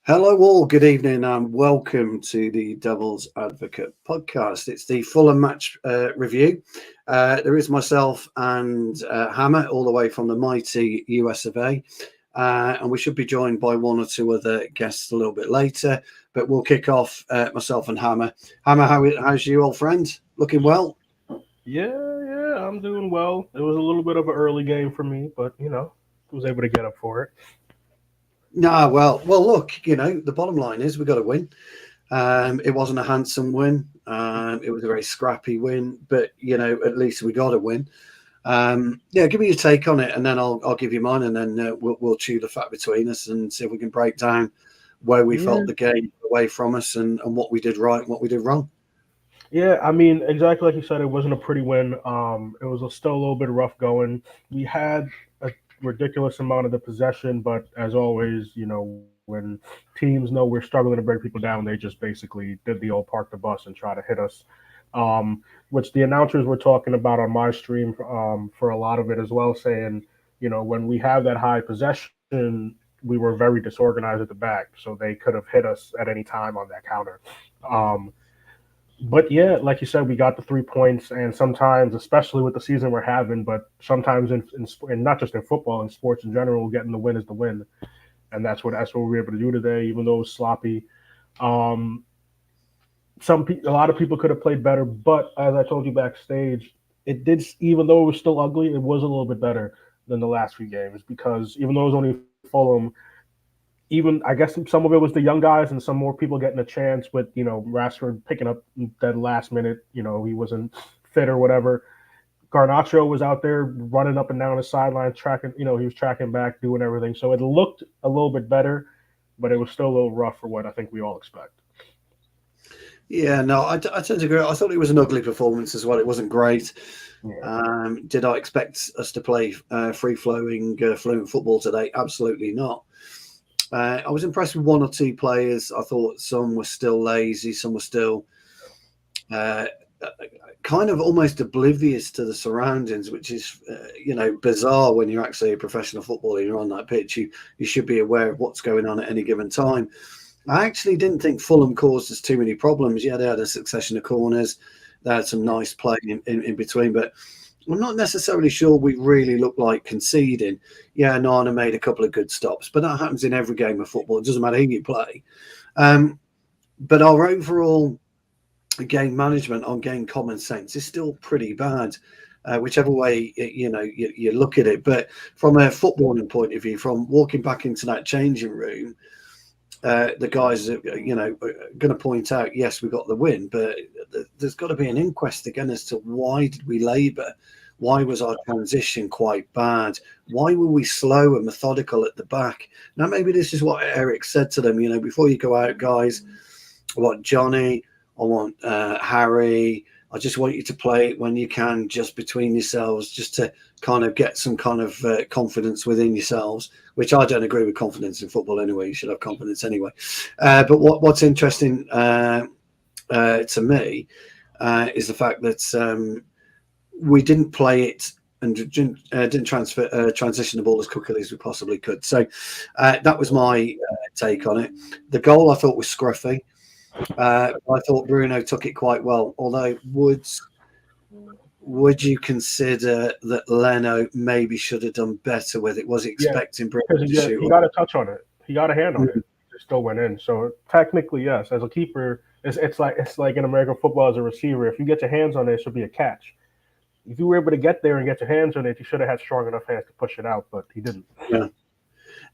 Hello, all. Good evening, and welcome to the Devil's Advocate podcast. It's the Fulham match review. There is myself and Hammer, all the way from the mighty US of A. And we should be joined by one or two other guests a little bit later. But we'll kick off myself and Hammer. Hammer, how's you, old friend? Looking well? Yeah, I'm doing well. It was a little bit of an early game for me, but was able to get up for it. No, well. Look, the bottom line is we got to win. It wasn't a handsome win. It was a very scrappy win, but at least we got a win. Yeah, give me your take on it, and then I'll give you mine, and then we'll chew the fat between us and see if we can break down where we Yeah, felt the game away from us and what we did right and what we did wrong. yeah. I mean, exactly like you said, it wasn't a pretty win. It was still a little bit rough going. We had a ridiculous amount of the possession, but as always, when teams know we're struggling to break people down, they just basically did the old park the bus and try to hit us. Which the announcers were talking about on my stream for a lot of it as well, saying, when we have that high possession, we were very disorganized at the back, so they could have hit us at any time on that counter. Um, but yeah, like you said, we got the 3 points, and sometimes, especially with the season we're having, but sometimes in not just in football, in sports in general, getting the win is the win, and that's what we were able to do today, even though it was sloppy. Um, a lot of people could have played better, but as I told you backstage, it did. Even though it was still ugly, it was a little bit better than the last few games because even though it was only Fulham, even I guess some of it was the young guys and some more people getting a chance with Rashford picking up that last minute. He wasn't fit or whatever. Garnacho was out there running up and down the sideline, tracking. He was tracking back, doing everything. So it looked a little bit better, but it was still a little rough for what I think we all expect. Yeah, no, I tend to agree. I thought it was an ugly performance as well. It wasn't great. Yeah. Did I expect us to play free-flowing, fluent football today? Absolutely not. I was impressed with one or two players. I thought some were still lazy, some were still uh, kind of almost oblivious to the surroundings, which is bizarre when you're actually a professional footballer. You're on that pitch. You should be aware of what's going on at any given time. I actually didn't think Fulham caused us too many problems. Yeah, they had a succession of corners. They had some nice play in between, but I'm not necessarily sure we really look like conceding. Yeah, Nana made a couple of good stops, but that happens in every game of football. It doesn't matter who you play. Um, but our overall game management on game common sense is still pretty bad, whichever way you look at it. But from a footballing point of view, from walking back into that changing room, the guys are, going to point out, yes, we got the win, but there's got to be an inquest again as to why did we labour? Why was our transition quite bad? Why were we slow and methodical at the back? Now, maybe this is what Eric said to them, before you go out, guys, I want Johnny, I want Harry, I just want you to play it when you can, just between yourselves, just to kind of get some kind of confidence within yourselves, which I don't agree with confidence in football anyway. You should have confidence anyway. But what's interesting to me is the fact that we didn't play it and didn't transition the ball as quickly as we possibly could. So that was my take on it. The goal I thought was scruffy. I thought Bruno took it quite well, although would you consider that Leno maybe should have done better with it? Was he Yeah, expecting Bruno because to shoot? he got a touch on it. He got a hand on it. Mhm. It still went in. So technically, yes. As a keeper, it's like in American football as a receiver. If you get your hands on it, it should be a catch. If you were able to get there and get your hands on it, you should have had strong enough hands to push it out, but he didn't. Yeah.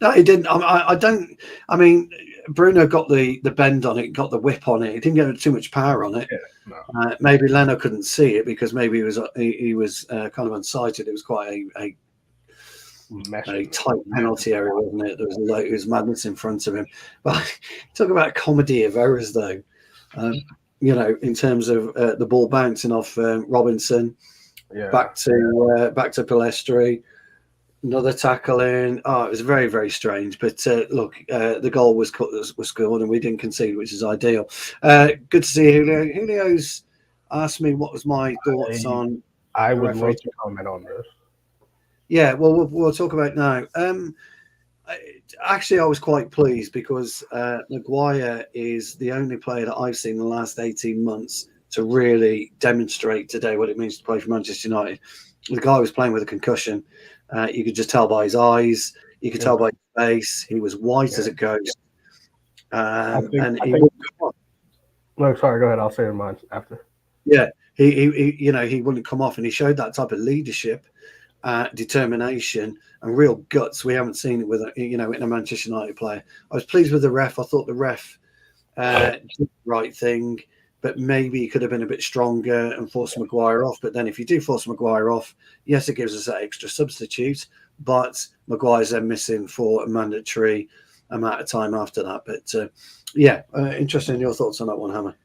No, he didn't. I don't. I mean, Bruno got the bend on it, got the whip on it. He didn't get too much power on it. Yeah, no. Maybe Leno couldn't see it because maybe he was kind of unsighted. It was quite a Meshing. tight penalty area, wasn't it? There was madness in front of him. But talk about comedy of errors, though. Um, in terms of the ball bouncing off Robinson Yeah. back to Palestri, another tackle in. Oh, it was very, very strange. But look, the goal was scored and we didn't concede, which is ideal. Good to see Julio. Julio's asked me what was my thoughts on I the would referee. love to comment on this. Yeah, well, we'll talk about it now. Actually, I was quite pleased because Maguire is the only player that I've seen in the last 18 months to really demonstrate today what it means to play for Manchester United. The guy was playing with a concussion. You could just tell by his eyes. You could tell by his face. He was white as a ghost. And he wouldn't come off. No, sorry, go ahead. I'll say mine after. Yeah, he wouldn't come off, and he showed that type of leadership, determination, and real guts. We haven't seen it with in a Manchester United player. I was pleased with the ref. I thought the ref did the right thing, but maybe he could have been a bit stronger and forced Maguire off. But then, if you do force Maguire off, yes, it gives us that extra substitute, but Maguire's then missing for a mandatory amount of time after that. But interesting in your thoughts on that one, Hammer.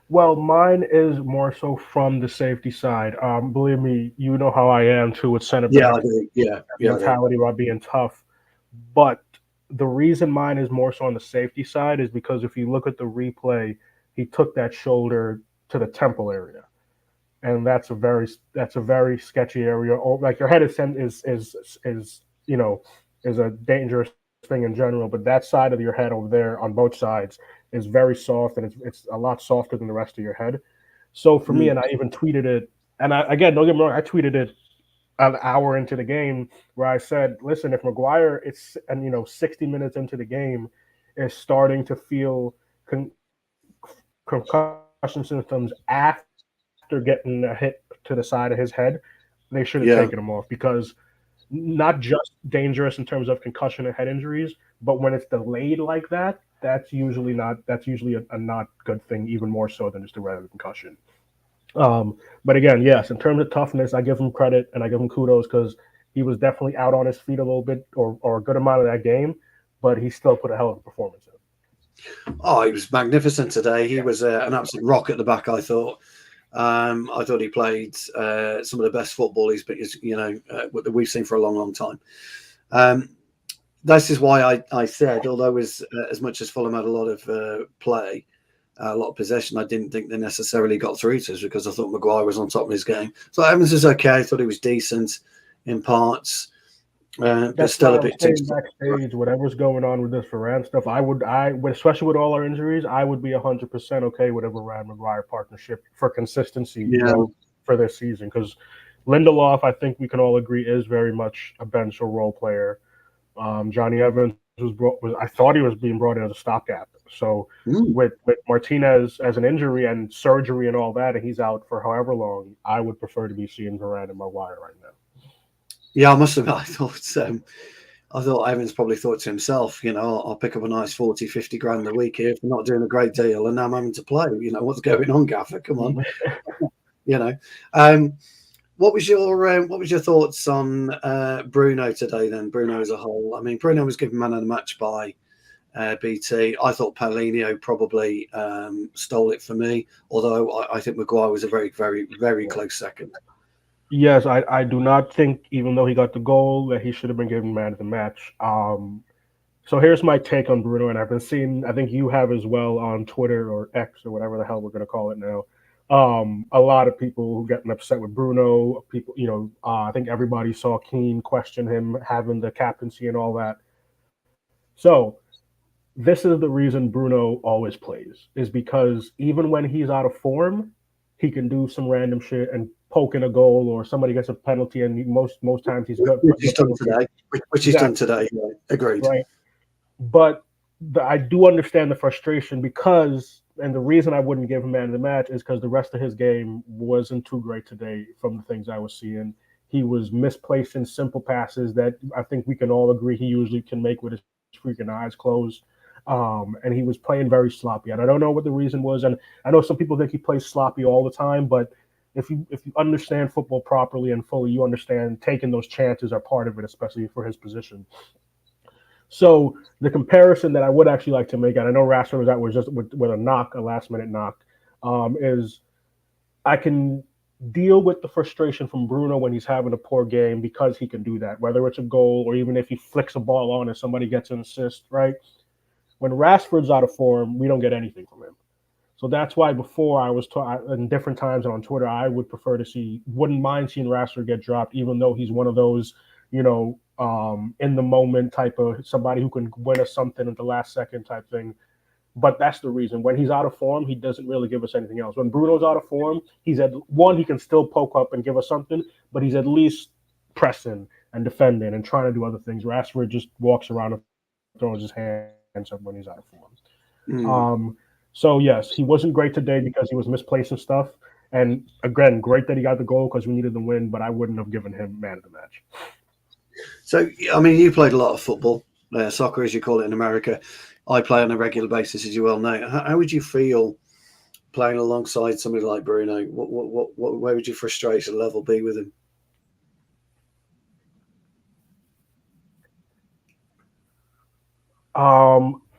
Well, mine is more so from the safety side. Believe me, you know how I am too with center back. Mentality about being tough. But the reason mine is more so on the safety side is because if you look at the replay, he took that shoulder to the temple area, and that's a very sketchy area. Or like your head is a dangerous thing in general, but that side of your head over there on both sides is very soft, and it's a lot softer than the rest of your head. So for me, and I even tweeted it, and again, don't get me wrong, I tweeted it an hour into the game where I said, listen, if Maguire 60 minutes into the game is starting to feel concussion symptoms after getting a hit to the side of his head, they should have taken him off, because not just dangerous in terms of concussion and head injuries, but when it's delayed like that, that's usually a not good thing, even more so than just a regular concussion. But again, yes, in terms of toughness, I give him credit and I give him kudos, because he was definitely out on his feet a little bit or a good amount of that game, but he still put a hell of a performance in. Oh, he was magnificent today. He was an absolute rock at the back, I thought. I thought he played some of the best football that we've seen for a long, long time. This is why I said, although as much as Fulham had a lot of play, a lot of possession, I didn't think they necessarily got through to us, because I thought Maguire was on top of his game. So Evans is okay. I thought he was decent in parts. But still a bit too backstage. Whatever's going on with this Varane stuff, I would, especially with all our injuries, I would be 100% okay with a Varane Maguire partnership for consistency, for this season. Because Lindelof, I think we can all agree, is very much a bench or role player. Johnny Evans I thought he was being brought in as a stopgap. So with Martinez as an injury and surgery and all that, and he's out for however long, I would prefer to be seeing Varane and Maguire right now. Yeah, I must admit, I thought Evans probably thought to himself, I'll pick up a nice 40, 50 grand a week here for not doing a great deal, and now I'm having to play. What's going on, Gaffer? Come on. What was your thoughts on Bruno today then? Bruno as a whole. I mean, Bruno was given man of the match by BT. I thought Paulinho probably stole it for me, although I think Maguire was a very, very, very close second. Yes, I do not think, even though he got the goal, that he should have been given man of the match. So here's my take on Bruno, and I've been seeing, I think you have as well on Twitter or X or whatever the hell we're going to call it now. A lot of people who getting upset with Bruno. People, I think everybody saw Keane question him having the captaincy and all that. So this is the reason Bruno always plays, is because even when he's out of form, he can do some random shit and poke in a goal, or somebody gets a penalty, and most times he's good. Which he's done today. Yeah, agreed. Right. But I do understand the frustration, because, and the reason I wouldn't give him man of the match is because the rest of his game wasn't too great today from the things I was seeing. He was misplacing simple passes that I think we can all agree he usually can make with his freaking eyes closed. And he was playing very sloppy. And I don't know what the reason was. And I know some people think he plays sloppy all the time, but if you understand football properly and fully, you understand taking those chances are part of it, especially for his position. So the comparison that I would actually like to make, and I know Rashford was just with a last-minute knock, is I can deal with the frustration from Bruno when he's having a poor game, because he can do that, whether it's a goal or even if he flicks a ball on and somebody gets an assist, right? When Rashford's out of form, we don't get anything from him. So that's why before I was in different times and on Twitter, I would prefer to wouldn't mind seeing Rashford get dropped, even though he's one of those, in the moment type of somebody who can win us something at the last second type thing. But that's the reason. When he's out of form, he doesn't really give us anything else. When Bruno's out of form, he's at one, he can still poke up and give us something, but he's at least pressing and defending and trying to do other things. Rashford just walks around and throws his hands up when he's out of form. So yes, he wasn't great today because he was misplacing stuff. And again, great that he got the goal because we needed the win, but I wouldn't have given him man of the match. So, I mean, you played a lot of football, soccer as you call it in America. I play on a regular basis, as you well know. How would you feel playing alongside somebody like Bruno? Where would your frustration level be with him?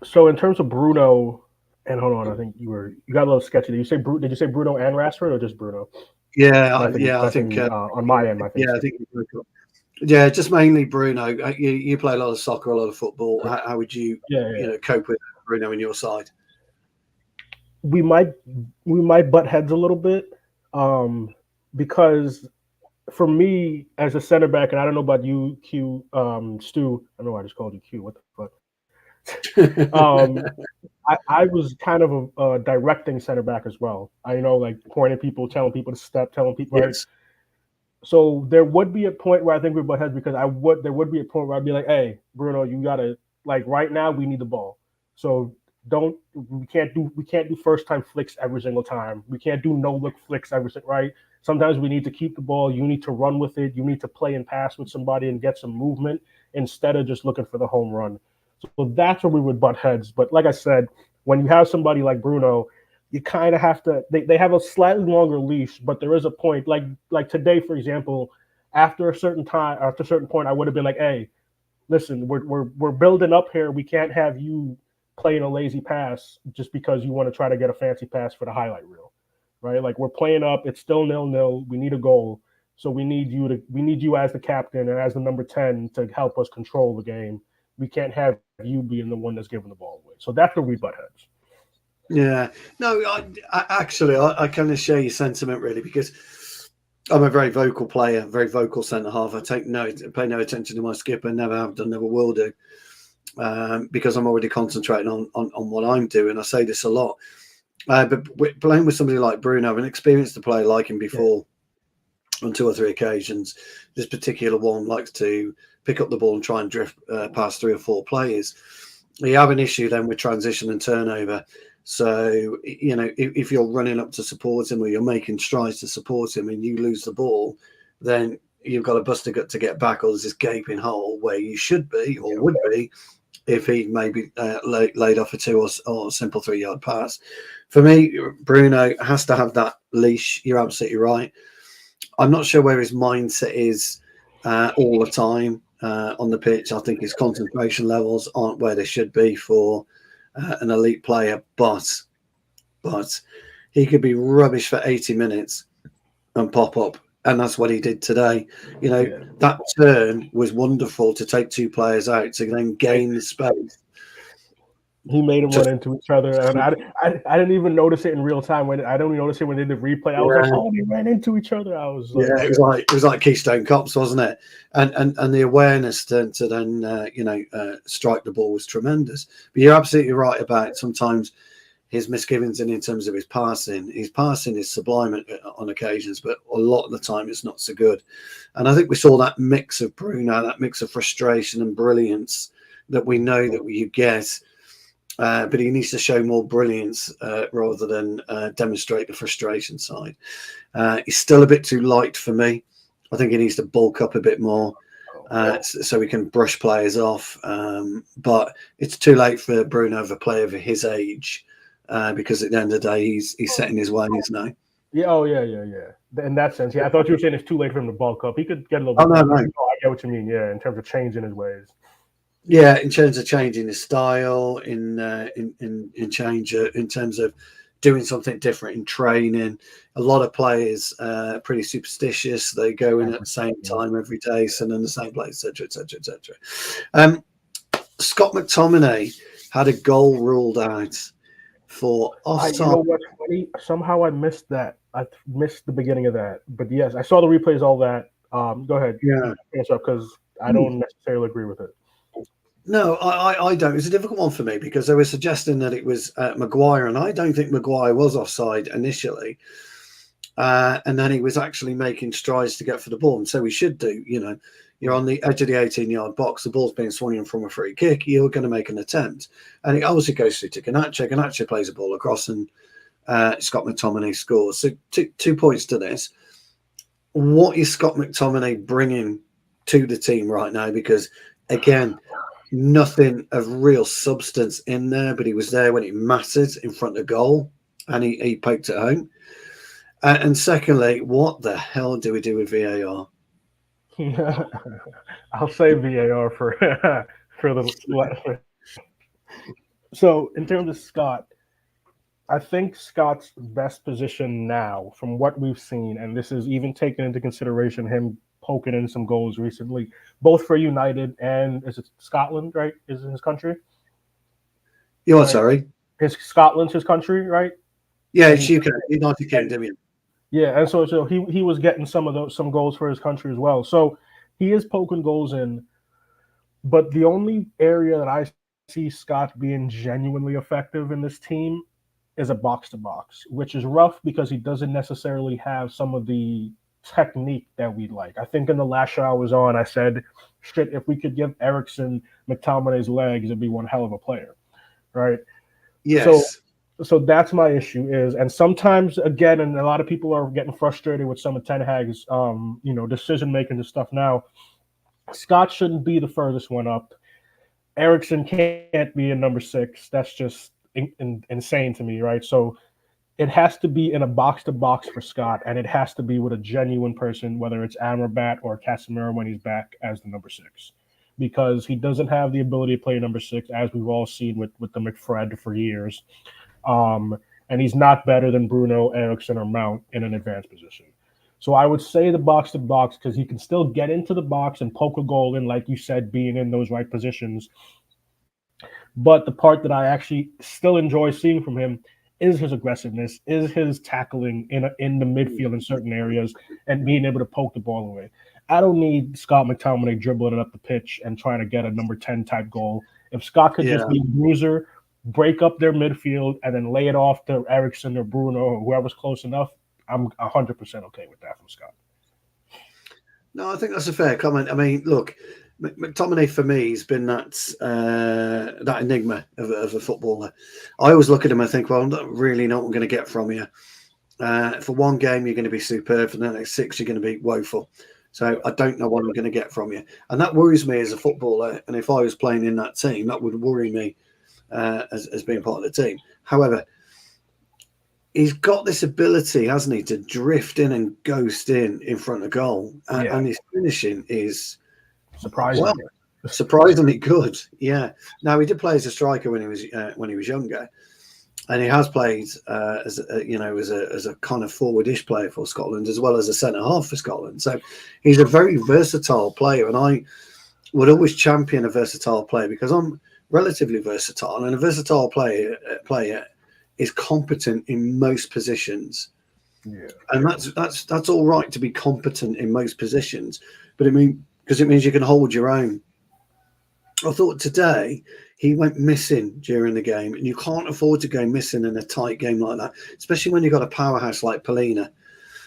So in terms of Bruno, and hold on, I think you got a little sketchy. Did you say Bruno and Rashford or just Bruno? Yeah, I think on my end, I think. Yeah, I think. Yeah, just mainly Bruno. You play a lot of soccer, a lot of football. How would you, cope with Bruno on your side? We might butt heads a little bit, because for me as a center back, and I don't know about you, Q, Stu. I know I just called you Q. What the fuck? I was kind of a directing center back as well. I like pointing people, telling people to step, telling people. Yes. Right? So there would be a point where I think we butt heads because there would be a point where I'd be like, hey, Bruno, you gotta, like, right now we need the ball. So we can't do first time flicks every single time. We can't do no look flicks every single, right? Sometimes we need to keep the ball. You need to run with it. You need to play and pass with somebody and get some movement instead of just looking for the home run. So that's where we would butt heads. But like I said, when you have somebody like Bruno, you kind of have to. They have a slightly longer leash, but there is a point. Like today, for example, after a certain point, I would have been like, "Hey, listen, we're building up here. We can't have you playing a lazy pass just because you want to try to get a fancy pass for the highlight reel, right? Like we're playing up. It's still 0-0. We need a goal, so we need you as the captain and as the number 10 to help us control the game. We can't have you being the one that's giving the ball away. So that's where we butt heads." Yeah, no, I kind of share your sentiment really because I'm a very vocal player, very vocal centre half. I pay no attention to my skipper, never have done, never will do, because I'm already concentrating on what I'm doing. I say this a lot, but playing with somebody like Bruno, I've an experienced to play like him before on 2 or 3 occasions. This particular one likes to pick up the ball and try and drift past 3 or 4 players. You have an issue then with transition and turnover. So, if you're running up to support him or you're making strides to support him and you lose the ball, then you've got a bust a gut to get back, or there's this gaping hole where you should be or would be if he maybe laid off a 2 or simple 3-yard pass. For me, Bruno has to have that leash. You're absolutely right. I'm not sure where his mindset is all the time on the pitch. I think his concentration levels aren't where they should be for an elite player, but he could be rubbish for 80 minutes and pop up, and that's what he did today. That turn was wonderful to take 2 players out to then gain the space. He made them run into each other, and I didn't even notice it in real time. I don't even notice it when they did the replay. I was like, "Oh, they ran into each other." I was like, "Yeah, it was like Keystone Cops, wasn't it?" And the awareness to then strike the ball was tremendous. But you're absolutely right about sometimes his misgivings in terms of his passing. His passing is sublime on occasions, but a lot of the time it's not so good. And I think we saw that mix of Bruno, that mix of frustration and brilliance that we know that you get. But he needs to show more brilliance rather than demonstrate the frustration side. He's still a bit too light for me. I think he needs to bulk up a bit more so we can brush players off. But it's too late for Bruno, a player of his age, because at the end of the day, he's setting his ways now. Yeah. In that sense, I thought you were saying it's too late for him to bulk up. He could get a little bit. No. I get what you mean. Yeah, in terms of changing his ways. Yeah, in terms of changing his style, in terms of doing something different in training. A lot of players are pretty superstitious. They go in at the same time every day, sitting in the same place, etc. Scott McTominay had a goal ruled out for offside. You know what's funny? Somehow I missed that. I missed the beginning of that. But yes, I saw the replays, all that. Go ahead. Yeah. Because I don't necessarily agree with it. No, I don't. It's a difficult one for me because they were suggesting that it was Maguire, and I don't think Maguire was offside initially. And then he was actually making strides to get for the ball, and so he should do. You're on the edge of the 18-yard box, the ball's being swung in from a free kick, you're going to make an attempt. And it obviously goes through to Ganache. Ganache plays a ball across, and Scott McTominay scores. So 2 points to this. What is Scott McTominay bringing to the team right now? Because, again, nothing of real substance in there, but he was there when it mattered in front of goal, and he poked it home. And secondly, what the hell do we do with VAR? I'll say VAR for the. So in terms of Scott, I think Scott's best position now, from what we've seen, and this is even taking into consideration him poking in some goals recently, both for United and is it Scotland, right? Is it his country? You what, sorry? Scotland's his country, right? Yeah, it's UK, United Kingdom. Yeah, and so he was getting some goals for his country as well. So he is poking goals in, but the only area that I see Scott being genuinely effective in this team is a box to box, which is rough because he doesn't necessarily have some of the technique that we'd like. I think in the last show I was on, I said, shit, if we could give Eriksen McTominay's legs, it'd be one hell of a player, right? Yes. So that's my issue is, and sometimes again, and a lot of people are getting frustrated with some of Ten Hag's, decision making and stuff now. Scott shouldn't be the furthest one up. Eriksen can't be in number 6. That's just insane to me, right? So it has to be in a box to box for Scott, and it has to be with a genuine person, whether it's Amrabat or Casemiro when he's back as the number 6, because he doesn't have the ability to play number 6, as we've all seen with the McFred for years. And he's not better than Bruno, Eriksen, or Mount in an advanced position. So I would say the box to box because he can still get into the box and poke a goal in, like you said, being in those right positions. But the part that I actually still enjoy seeing from him is his aggressiveness, is his tackling in the midfield in certain areas and being able to poke the ball away. I don't need Scott McTominay dribbling it up the pitch and trying to get a number 10 type goal. If Scott could just be a bruiser, break up their midfield, and then lay it off to Eriksen or Bruno or whoever's close enough, I'm 100% okay with that from Scott. No, I think that's a fair comment. I mean, look, McTominay for me has been that enigma of a footballer. I always look at him and think, well, I don't really know what I'm going to get from you. For one game, you're going to be superb. For the next 6, you're going to be woeful. So I don't know what I'm going to get from you. And that worries me as a footballer. And if I was playing in that team, that would worry me as being part of the team. However, he's got this ability, hasn't he, to drift in and ghost in front of goal. And his finishing is surprisingly good. Yeah. Now, he did play as a striker when he was younger. And he has played as a kind of forward-ish player for Scotland, as well as a centre-half for Scotland. So he's a very versatile player. And I would always champion a versatile player because I'm relatively versatile. And a versatile player is competent in most positions. Yeah. And that's all right to be competent in most positions. But it means you can hold your own. I thought today he went missing during the game, and you can't afford to go missing in a tight game like that, especially when you've got a powerhouse like Paulini,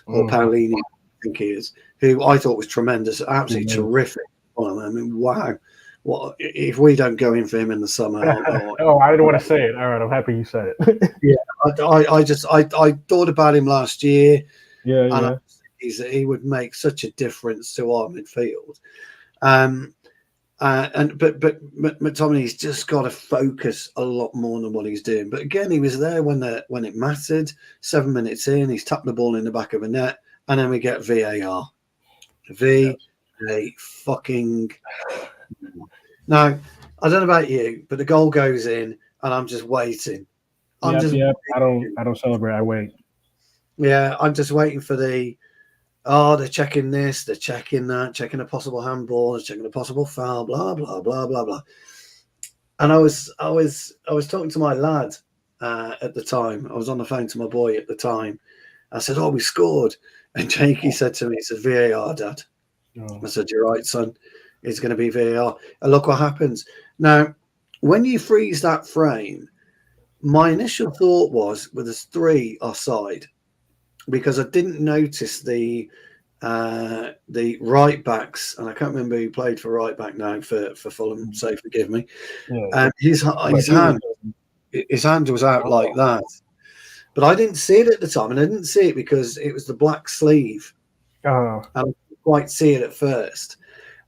I think he is, who I thought was tremendous, absolutely terrific. Well, I mean, wow. What if we don't go in for him in the summer? I didn't want to say it. All right, I'm happy you said it. Yeah, I thought about him last year. Yeah. He would make such a difference to our midfield. But McTominay's just got to focus a lot more than what he's doing. But again, he was there when it mattered. 7 minutes in, he's tapped the ball in the back of a net, and then we get VAR. Fucking. Now, I don't know about you, but the goal goes in, and I'm just waiting. I don't celebrate. I wait. Yeah, I'm just waiting for they're checking this, they're checking that, checking a possible handball, they're checking a possible foul, blah blah blah blah blah. And I was talking to my lad at the time. I was on the phone to my boy at the time. I said, "Oh, we scored," and Jakey said to me, "It's a VAR, Dad." I said, "You're right, son." is going to be VAR. And look what happens. Now, when you freeze that frame, my initial thought was, well, there's 3 offside, because I didn't notice the right backs, and I can't remember who played for right back now for Fulham, so forgive me. Yeah. His hand was out like that. But I didn't see it at the time, and I didn't see it because it was the black sleeve. And I didn't quite see it at first.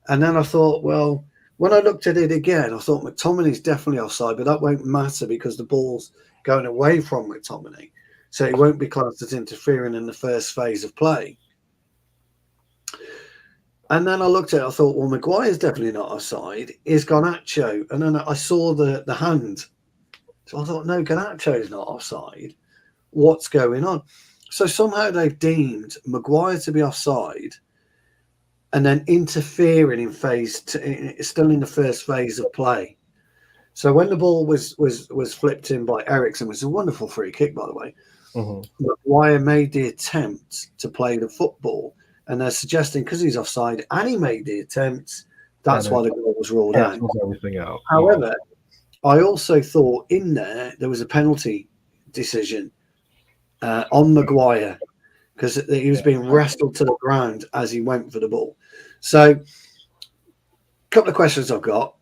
And then I thought, well, when I looked at it again, I thought McTominay's definitely offside, but that won't matter because the ball's going away from McTominay. So it won't be classed as interfering in the first phase of play. And then I looked at it, I thought, well, Maguire's definitely not offside. Is Garnacho? And then I saw the hand. So I thought, no, Garnacho's not offside. What's going on? So somehow they've deemed Maguire to be offside and then interfering in still in the first phase of play. So when the ball was flipped in by Eriksen, which was a wonderful free kick, by the way, Maguire made the attempt to play the football, and they're suggesting because he's offside and he made the attempt, that's why the goal was ruled out. Everything out. However, I also thought in there was a penalty decision on Maguire because he was being wrestled to the ground as he went for the ball. So, a couple of questions I've got.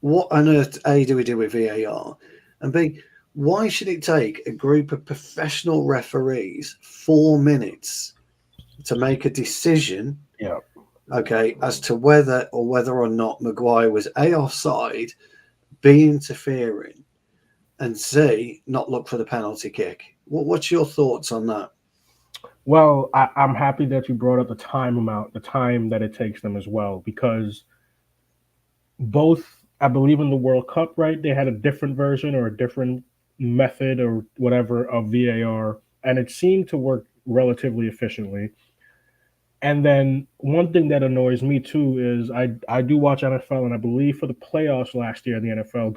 What on earth, A, do we do with VAR? And B, why should it take a group of professional referees 4 minutes to make a decision, as to whether or not Maguire was A, offside, B, interfering, and C, not look for the penalty kick? What's your thoughts on that? Well, I'm happy that you brought up the time that it takes them as well, because both, I believe in the World Cup, right? They had a different version or a different method or whatever of VAR, and it seemed to work relatively efficiently. And then one thing that annoys me too is I do watch NFL, and I believe for the playoffs last year in the NFL,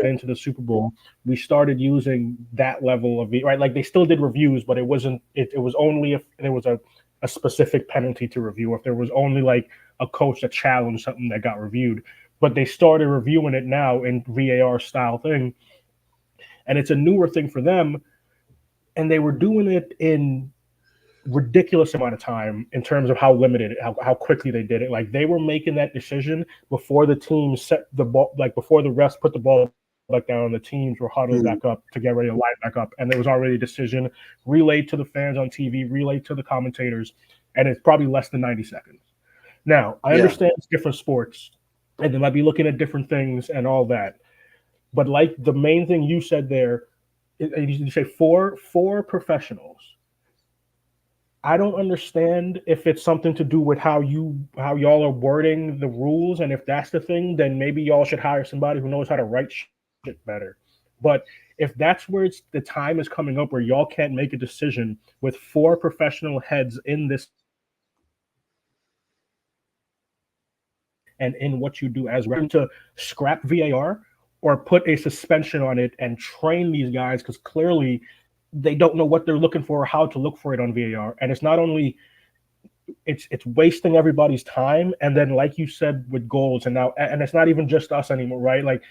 into the Super Bowl, we started using that level of right. Like they still did reviews, but it wasn't. It was only if there was a specific penalty to review, if there was only like a coach that challenged something that got reviewed. But they started reviewing it now in VAR style thing, and it's a newer thing for them, and they were doing it in ridiculous amount of time in terms of how limited, how quickly they did it. Like they were making that decision before the team set the ball, like before the refs put the ball back down, the teams were huddling back up to get ready to line back up, and there was already a decision relayed to the fans on TV, relayed to the commentators, and it's probably less than 90 seconds. Now, I understand it's different sports, and they might be looking at different things and all that, but like the main thing you said there, you say four professionals. I don't understand if it's something to do with how y'all are wording the rules, and if that's the thing, then maybe y'all should hire somebody who knows how to write shit better. But if that's where the time is coming up where y'all can't make a decision with 4 professional heads in this and in what you do as to scrap VAR or put a suspension on it and train these guys, because clearly they don't know what they're looking for or how to look for it on VAR. And it's not only it's wasting everybody's time. And then, like you said, with goals, and it's not even just us anymore, right? Like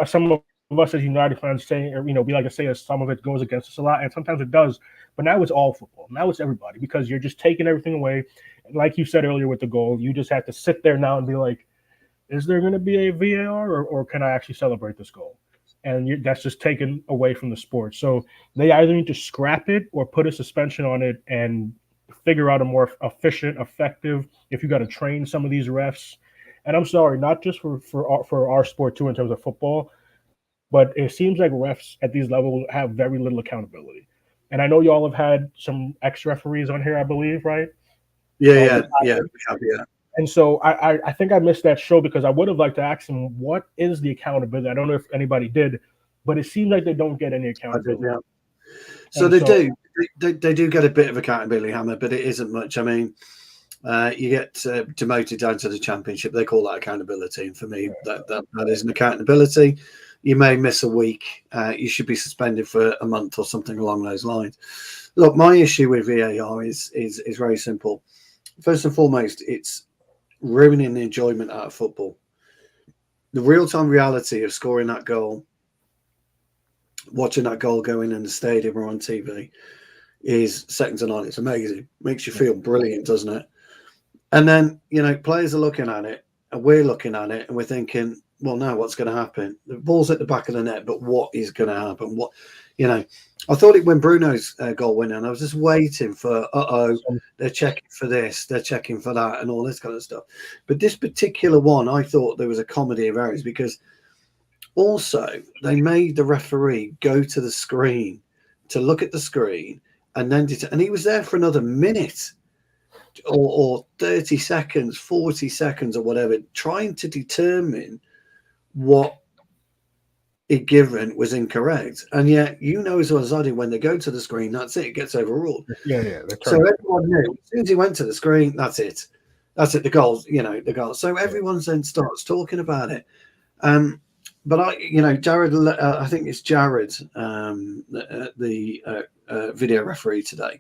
some of us as United fans saying, or, we like to say that some of it goes against us a lot, and sometimes it does. But now it's all football. Now it's everybody, because you're just taking everything away. And like you said earlier with the goal, you just have to sit there now and be like, is there going to be a VAR or can I actually celebrate this goal? And that's just taken away from the sport. So they either need to scrap it or put a suspension on it and figure out a more efficient, effective, if you got to train some of these refs. And I'm sorry, not just for our sport too in terms of football, but it seems like refs at these levels have very little accountability. And I know y'all have had some ex-referees on here, I believe, right? Yeah. And so I think I missed that show because I would have liked to ask him, what is the accountability? I don't know if anybody did, but it seems like they don't get any accountability. Yeah. So they do get a bit of accountability, Hammer, but it isn't much. I mean, you get demoted down to the championship. They call that accountability. And for me, that isn't accountability. You may miss a week. You should be suspended for a month or something along those lines. Look, my issue with VAR is very simple. First and foremost, it's ruining the enjoyment out of football. The real-time reality of scoring that goal, watching that goal go in the stadium or on TV, is second to none. It's amazing. Makes you feel brilliant, doesn't it? And then, players are looking at it, and we're looking at it, and we're thinking, well, now what's going to happen? The ball's at the back of the net, but what is going to happen? I thought it when Bruno's goal went in, I was just waiting for, they're checking for this, they're checking for that, and all this kind of stuff. But this particular one, I thought there was a comedy of errors, because also they made the referee go to the screen to look at the screen, and then and he was there for another minute or 30 seconds, 40 seconds or whatever, trying to determine what it given was incorrect. And yet, as well as I do, when they go to the screen, that's it. It gets overruled. Yeah. So everyone knew, as soon as he went to the screen, that's it. That's it. The goals, the goals. So everyone then starts talking about it. But Jared, I think it's Jared, the video referee today,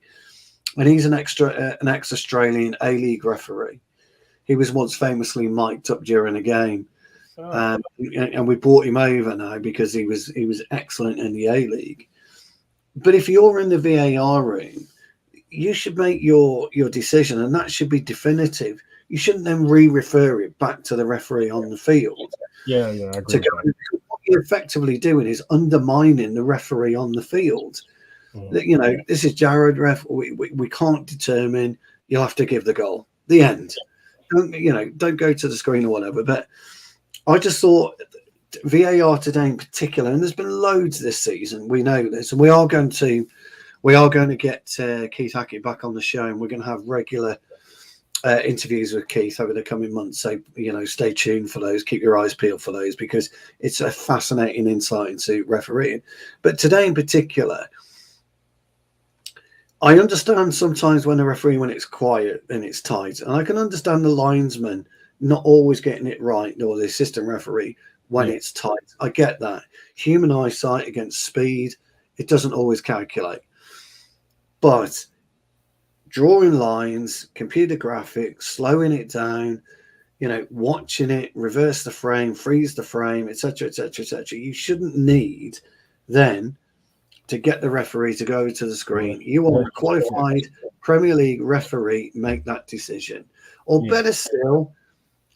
and he's an ex-Australian A-League referee. He was once famously mic'd up during a game. And we brought him over now because he was excellent in the A-League. But if you're in the VAR room, you should make your decision, and that should be definitive. You shouldn't then re-refer it back to the referee on the field. Yeah, I agree. What you're effectively doing is undermining the referee on the field. This is Jared ref. We can't determine. You'll have to give the goal. The end. Don't go to the screen or whatever. But I just thought VAR today in particular, and there's been loads this season. We know this, and we are going to get Keith Hackett back on the show, and we're going to have regular interviews with Keith over the coming months. So stay tuned for those. Keep your eyes peeled for those, because it's a fascinating insight into refereeing. But today in particular, I understand sometimes when when it's quiet and it's tight, and I can understand the linesman not always getting it right, or the assistant referee when it's tight. I get that. Human eyesight against speed, it doesn't always calculate. But drawing lines, computer graphics, slowing it down, watching it, reverse the frame, freeze the frame, etc., etc., etc. You shouldn't need then to get the referee to go to the screen. You want a qualified Premier League referee make that decision. Or better still,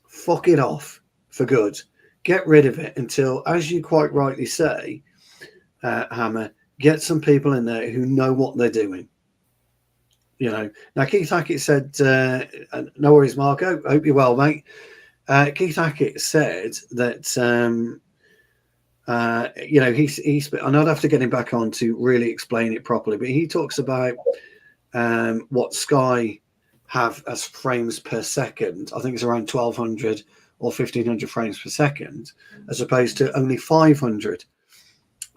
fuck it off for good. Get rid of it until, as you quite rightly say, Hammer, get some people in there who know what they're doing. Now Keith Hackett said, no worries, Marco, hope you're well, mate. Keith Hackett said that, he's, and I'd have to get him back on to really explain it properly, but he talks about what Sky have as frames per second. I think it's around 1,200 or 1,500 frames per second, as opposed to only 500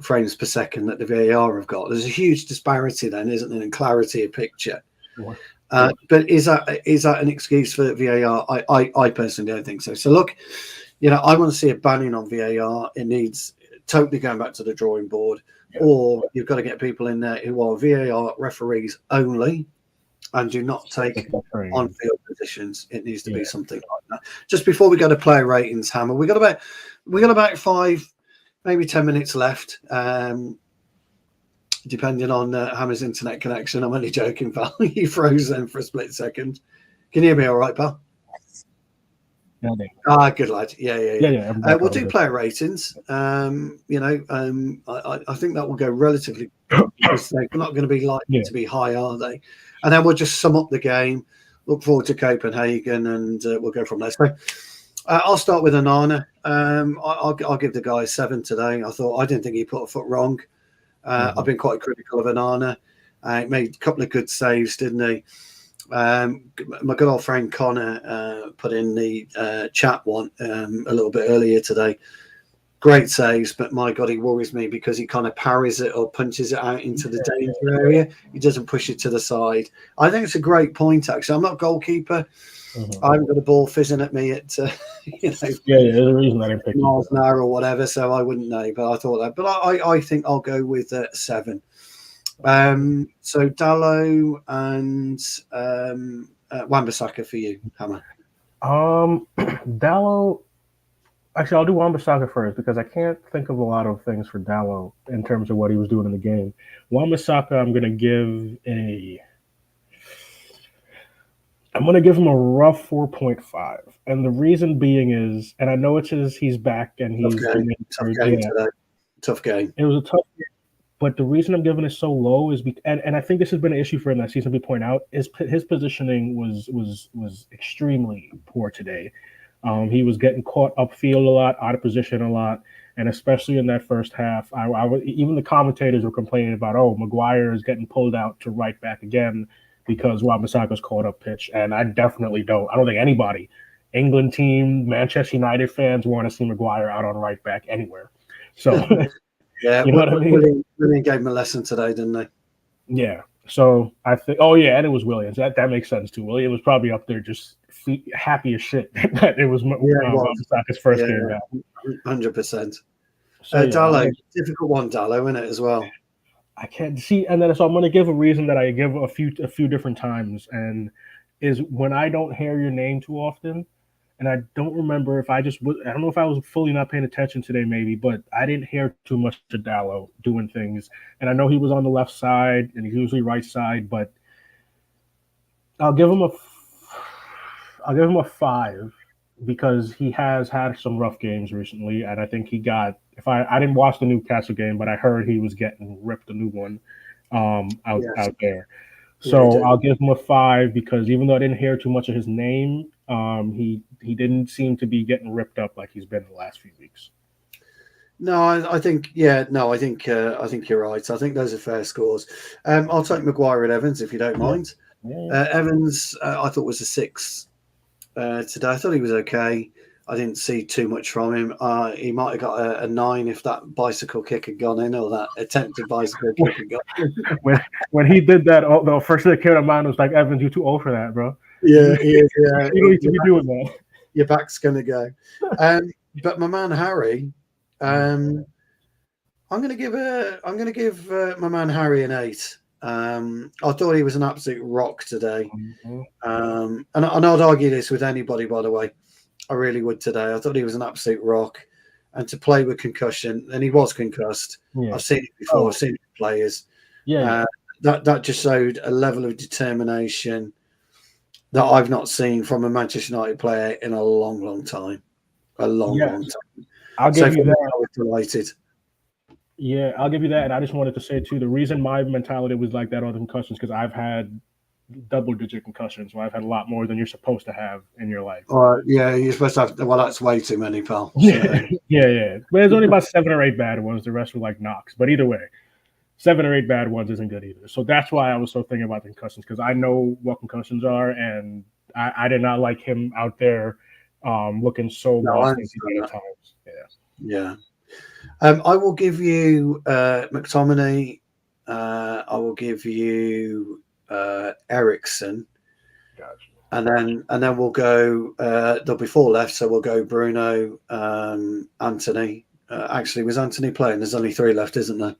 frames per second that the VAR have got. There's a huge disparity then, isn't there, in clarity of picture. But is that an excuse for VAR? I personally don't think so. So look, I want to see a banning on VAR. It needs totally going back to the drawing board, or you've got to get people in there who are VAR referees only and do not take on-field positions. It needs to be something like that. Just before we go to player ratings, Hammer, we got about 5, maybe 10 minutes left. Depending on Hammer's internet connection. I'm only joking, pal. You froze then for a split second. Can you hear me all right, pal? Yeah. Good lad. Yeah. We'll do player ratings. I think that will go relatively because they're not going to be likely to be high, are they? And then we'll just sum up the game. Look forward to Copenhagen, and we'll go from there. So I'll start with Onana. I'll give the guy a 7 today. I didn't think he put a foot wrong. I've been quite critical of Onana. He made a couple of good saves, didn't he? My good old friend Connor put in the chat one a little bit earlier today. Great saves, but my God, he worries me because he kind of parries it or punches it out into the danger area. He doesn't push it to the side. I think it's a great point, actually. I'm not a goalkeeper. I haven't got a ball fizzing at me at there's a reason I didn't pick miles an hour or whatever, so I wouldn't know. But I thought that. But I think I'll go with 7. So Dalot and Wan-Bissaka for you, Hammer. Dallo. Actually, I'll do Wan-Bissaka first because I can't think of a lot of things for Dallo in terms of what he was doing in the game. Wan-Bissaka, I'm gonna give him a rough 4.5, and the reason being is, and I know he's back and Tough he's game. been Tough injured. game Yeah, today. Tough game. it was a tough. But the reason I'm giving it so low is and I think this has been an issue for him that season. We point out is his positioning was extremely poor today. He was getting caught upfield a lot, out of position a lot, and especially in that first half, even the commentators were complaining about, oh, Maguire is getting pulled out to right back again because Wan-Bissaka's caught up pitch, and I definitely don't. I don't think anybody, England team, Manchester United fans, want to see Maguire out on right back anywhere. So. Yeah, You know what I mean? William gave him a lesson today, didn't they? Yeah. So I think, oh yeah, and it was Williams. That makes sense too. Williams was probably up there just happy as shit that it was Wan-Bissaka's first game back. 100%. So yeah, Dallo, difficult one, Dallo, isn't it as well? I can't see, and then so I'm going to give a reason that I give a few different times, and is when I don't hear your name too often. And I don't remember if I don't know if I was fully not paying attention today, maybe, but I didn't hear too much of Dallo doing things. And I know he was on the left side and he's usually right side, but I'll give him a 5 because he has had some rough games recently. And I think he got, I didn't watch the Newcastle game, but I heard he was getting ripped a new one out there. So I'll give him a 5 because even though I didn't hear too much of his name, he didn't seem to be getting ripped up like he's been in the last few weeks. No, I think you're right. I think those are fair scores. I'll take Maguire and Evans if you don't mind. Yeah. Evans, I thought was a 6 today. I thought he was okay. I didn't see too much from him. He might have got a 9 if that bicycle kick had gone in, or that attempted bicycle kick had gone in. when he did that, the first thing that came to mind was like, Evans, you're too old for that, bro. Yeah, he is. Yeah, you don't need to be doing that. Your back's gonna go. But my man Harry, I'm gonna give my man Harry an 8. I thought he was an absolute rock today. And I'd argue this with anybody, by the way. I really would today. I thought he was an absolute rock. And to play with concussion, and he was concussed. Yeah. I've seen it before. I've seen it with players. Yeah. That just showed a level of determination that I've not seen from a Manchester United player in a long, long time. Long time. I'll give you that. I was delighted. Yeah, I'll give you that. And I just wanted to say, too, the reason my mentality was like that on the concussions, because I've had double-digit concussions, where I've had a lot more than you're supposed to have in your life. Yeah, you're supposed to have. Well, that's way too many, pal. So. Yeah. But there's only about 7 or 8 bad ones. The rest were like knocks. But either way, 7 or 8 bad ones isn't good either. So that's why I was so thinking about the concussions, because I know what concussions are, and I did not like him out there looking so lost at times. Yeah. I will give you McTominay. I will give you Ericsson. Gotcha. And then we'll go. There'll be 4 left, so we'll go Bruno, Anthony. Actually, was Anthony playing? There's only 3 left, isn't there?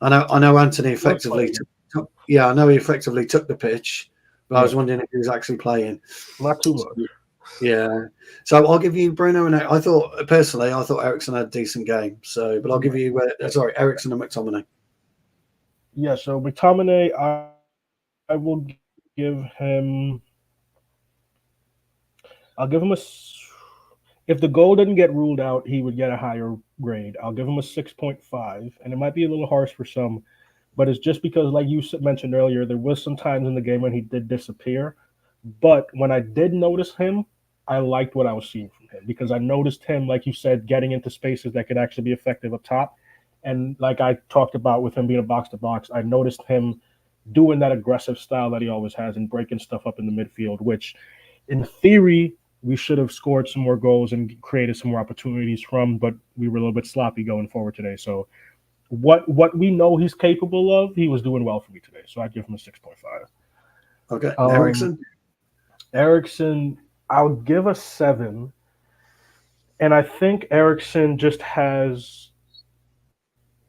I know Anthony effectively took the pitch, but I was wondering if he was actually playing. Not too much. Yeah. So I'll give you Bruno, and I thought Ericsson had a decent game. So, but I'll give you Ericsson and McTominay. Yeah. So McTominay, I will give him. I'll give him a. If the goal didn't get ruled out, he would get a higher grade. I'll give him a 6.5, and it might be a little harsh for some, but it's just because, like you mentioned earlier, there was some times in the game when he did disappear. But when I did notice him, I liked what I was seeing from him, because I noticed him, like you said, getting into spaces that could actually be effective up top. And like I talked about with him being a box-to-box, I noticed him doing that aggressive style that he always has and breaking stuff up in the midfield, which in theory we should have scored some more goals and created some more opportunities from, but we were a little bit sloppy going forward today. So what we know he's capable of, he was doing well for me today. So I'd give him a 6.5. Okay. Ericsson, I'll give a 7. And I think Ericsson just has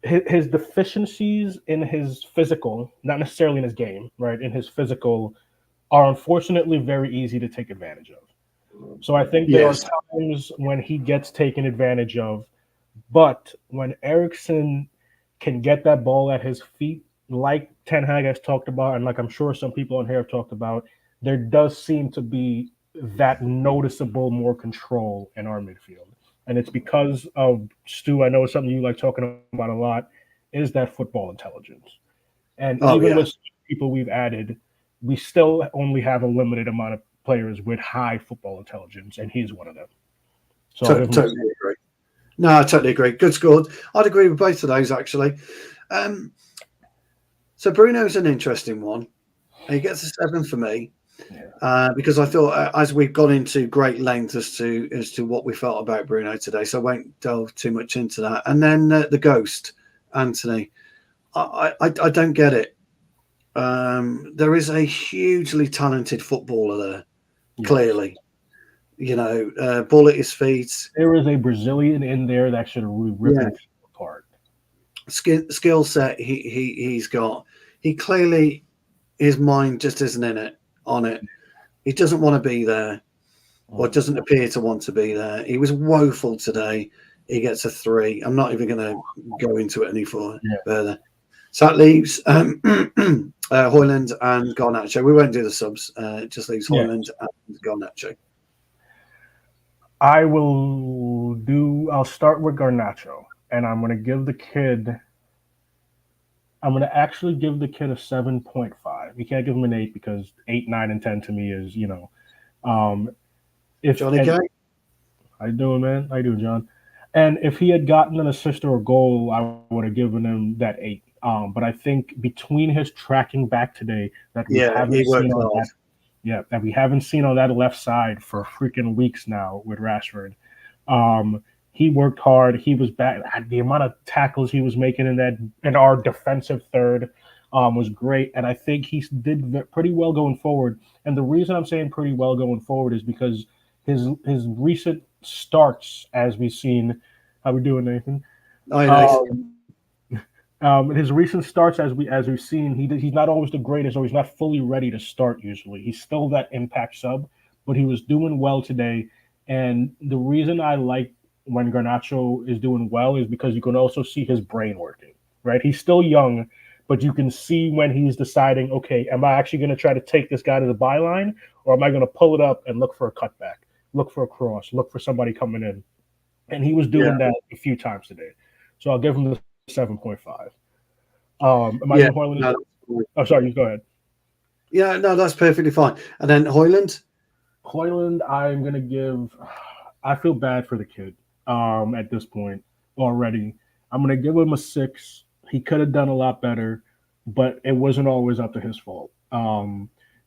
his deficiencies in his physical, not necessarily in his game, right? In his physical, are unfortunately very easy to take advantage of. So I think there are times when he gets taken advantage of, but when Eriksen can get that ball at his feet, like Ten Hag has talked about, and like I'm sure some people on here have talked about, there does seem to be that noticeable more control in our midfield. And it's because of, Stu, I know it's something you like talking about a lot, is that football intelligence. And even with people we've added, we still only have a limited amount of players with high football intelligence, and he's one of them. So totally agree. No, I totally agree. Good score. I'd agree with both of those, actually. So Bruno's an interesting one. He gets a 7 for me. Because I thought, as we've gone into great length as to what we felt about Bruno today, so I won't delve too much into that. And then the ghost, Anthony, I don't get it. There is a hugely talented footballer there, clearly. You know, ball at his feet. There is a Brazilian in there that should rip him apart. Skill set he's got. He clearly, his mind just isn't on it. He doesn't want to be there, or doesn't appear to want to be there. He was woeful today. He gets a 3. I'm not even going to go into it any further. So that leaves Højlund and Garnacho. We won't do the subs. It just leaves Højlund and Garnacho. I'll start with Garnacho, and I'm going to actually give the kid a 7.5. You can't give him an 8 because 8, 9, and 10 to me is, Johnny K. How you doing, man? How you doing, John? And if he had gotten an assist or a goal, I would have given him that 8. But I think between his tracking back today that we haven't seen on that left side for freaking weeks now with Rashford. He worked hard. He was back. The amount of tackles he was making in our defensive third was great. And I think he did pretty well going forward. And the reason I'm saying pretty well going forward is because his recent starts, as we've seen, how we doing, Nathan? His recent starts, as we've seen, he's not always the greatest, or he's not fully ready to start. Usually, he's still that impact sub, but he was doing well today. And the reason I like when Garnacho is doing well is because you can also see his brain working. Right, he's still young, but you can see when he's deciding, okay, am I actually going to try to take this guy to the byline, or am I going to pull it up and look for a cutback, look for a cross, look for somebody coming in? And he was doing that a few times today. So I'll give him the 7.5. Am I doing Højlund? No. Oh, sorry, you go ahead. Yeah, no, that's perfectly fine. And then Højlund? Højlund, I'm going to give – I feel bad for the kid at this point already. I'm going to give him a 6. He could have done a lot better, but it wasn't always up to his fault.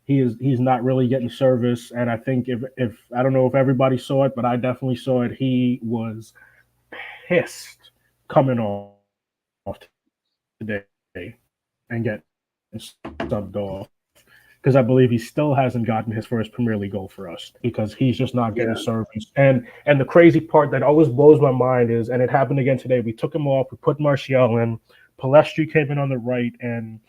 He's not really getting service, and I think if I don't know if everybody saw it, but I definitely saw it. He was pissed coming off today and getting subbed off because I believe he still hasn't gotten his first Premier League goal for us because he's just not getting service. And the crazy part that always blows my mind is, and it happened again today, we took him off, we put Martial in, Palestri came in on the right, and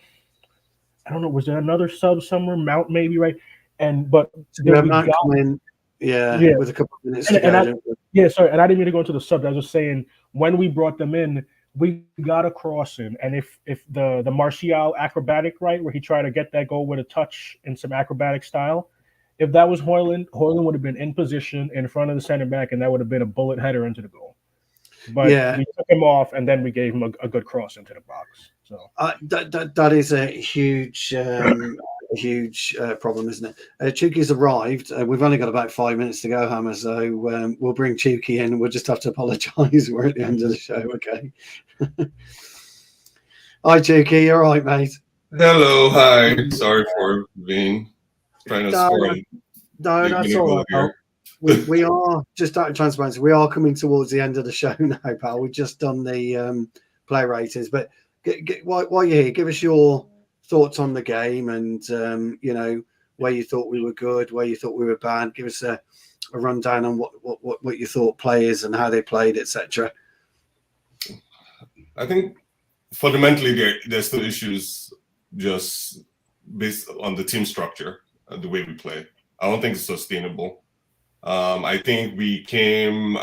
I don't know, was there another sub somewhere? Mount maybe, right? But Mount come in, with a couple of minutes to go. Sorry, and I didn't mean to go into the sub. I was just saying when we brought them in, we got a cross in, and if the Martial acrobatic, right, where he tried to get that goal with a touch in some acrobatic style, if that was Højlund would have been in position in front of the center back, and that would have been a bullet header into the goal. But we took him off, and then we gave him a good cross into the box. So that is a huge problem, isn't it? Chuki's arrived. We've only got about 5 minutes to go, Hammer, so we'll bring Chuki in. We'll just have to apologise. We're at the end of the show, okay? Hi, Chuki. You all right, mate? Hello, hi. Sorry for being trying to spoil. No, that's all right, pal. We are, just out of transparency, we are coming towards the end of the show now, pal. We've just done the play ratings, but while you're here, give us your thoughts on the game and, where you thought we were good, where you thought we were bad. Give us a rundown on what you thought players and how they played, etc. I think fundamentally there's still issues just based on the team structure and the way we play. I don't think it's sustainable. I think we came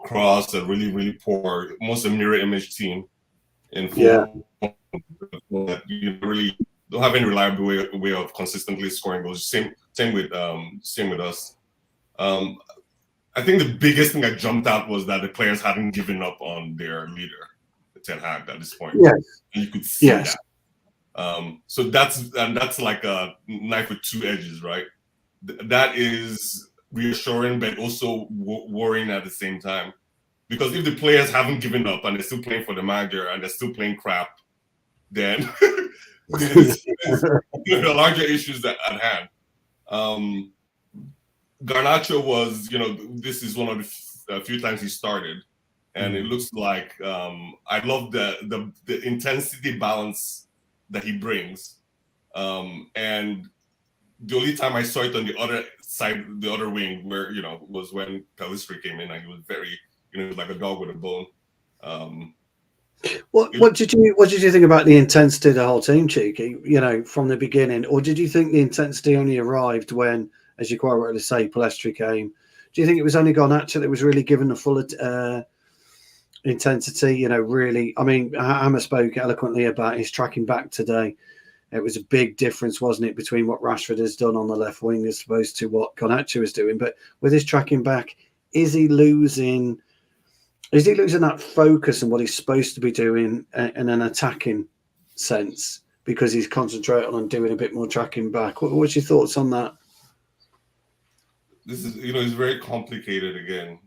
across a really, really poor, almost a mirror image team in Fulham. That you really don't have any reliable way of consistently scoring goals. Same with us. I think the biggest thing that jumped out was that the players hadn't given up on their leader, Ten Hag, at this point. Yes. And you could see Yes. that. So that's like a knife with two edges, right? That is reassuring, but also worrying at the same time. Because if the players haven't given up and they're still playing for the manager and they're still playing crap, then there's larger issues at hand. Garnacho was, this is one of the few times he started, and it looks like I love the intensity balance that he brings. And the only time I saw it on the other side, the other wing, where was when Pellistri came in, and he was very, like a dog with a bone. What did you think about the intensity of the whole team, Cheeky? From the beginning, or did you think the intensity only arrived when, as you quite rightly say, Pellistri came? Do you think it was only Garnacho that was really given the full intensity? Really. I mean, Hammer spoke eloquently about his tracking back today. It was a big difference, wasn't it, between what Rashford has done on the left wing as opposed to what Garnacho is doing? But with his tracking back, is he losing that focus on what he's supposed to be doing in an attacking sense because he's concentrating on doing a bit more tracking back? What's your thoughts on that? This is, it's very complicated again.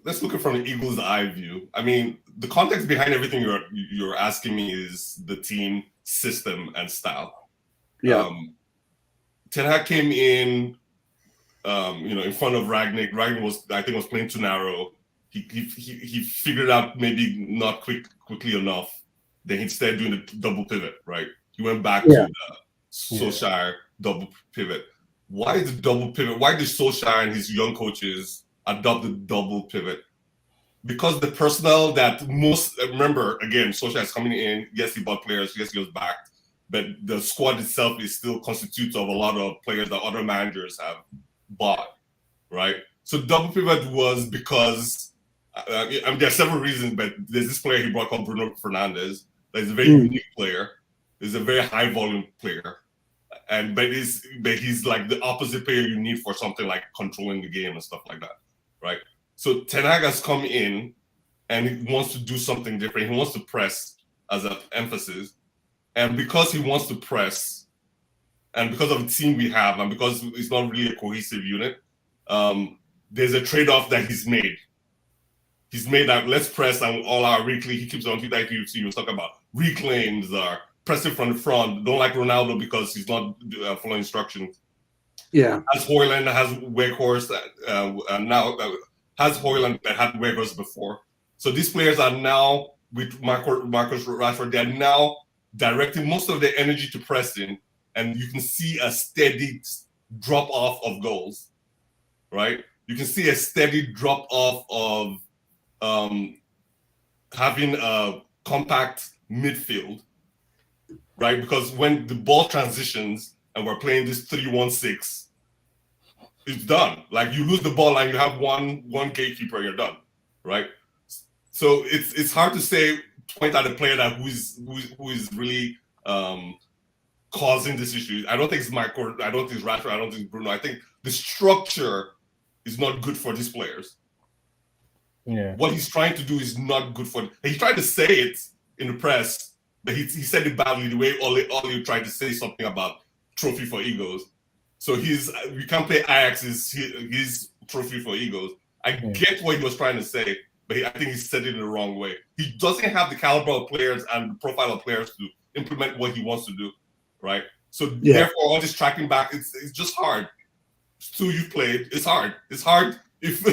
Let's look at it from an eagle's eye view. I mean, the context behind everything you're asking me is the team system and style. Yeah. Ten Hag came in, in front of Ragnick. Ragnick was playing too narrow. He figured out maybe not quickly enough. Then instead doing the double pivot, right? He went back to the Solskjaer double pivot. Why is the double pivot? Why did Solskjaer and his young coaches adopt the double pivot? Because the personnel that remember, again, Solskjaer is coming in. Yes, he bought players. Yes, he was backed. But the squad itself is still constitutes of a lot of players that other managers have bought, right? So double pivot was because, there are several reasons, but there's this player he brought called Bruno Fernandes. That's a very unique player. He's a very high volume player. But he's like the opposite player you need for something like controlling the game and stuff like that, right? So Ten Hag has come in and he wants to do something different. He wants to press as an emphasis. And because he wants to press, and because of the team we have, and because it's not really a cohesive unit, there's a trade-off that he's made. He's made that let's press and all our he keeps on Twitter, he was talking about reclaims or pressing from the front. Don't like Ronaldo because he's not following instructions. Yeah. Has Højlund, has Weghorst, now has Højlund that had Weghorst before. So these players are now, with Marcus Rashford, they're now directing most of their energy to pressing, and you can see a steady drop-off of goals, right? You can see a steady drop-off of having a compact midfield, right? Because when the ball transitions and we're playing this 3-1-6, it's done. Like you lose the ball and you have one gatekeeper, you're done, right? So it's hard to point at a player that who is really causing this issue. I don't think it's Michael. I don't think it's Rashford. I don't think it's Bruno. I think the structure is not good for these players. Yeah. What he's trying to do is not good for them. He tried to say it in the press, but he said it badly the way Oli tried to say something about trophy for egos. So we can't play Ajax his trophy for egos. I get what he was trying to say, but I think he said it in the wrong way. He doesn't have the caliber of players and the profile of players to implement what he wants to do, right? So therefore, all this tracking back, it's just hard. It's 2 you've played. It's hard. It's hard if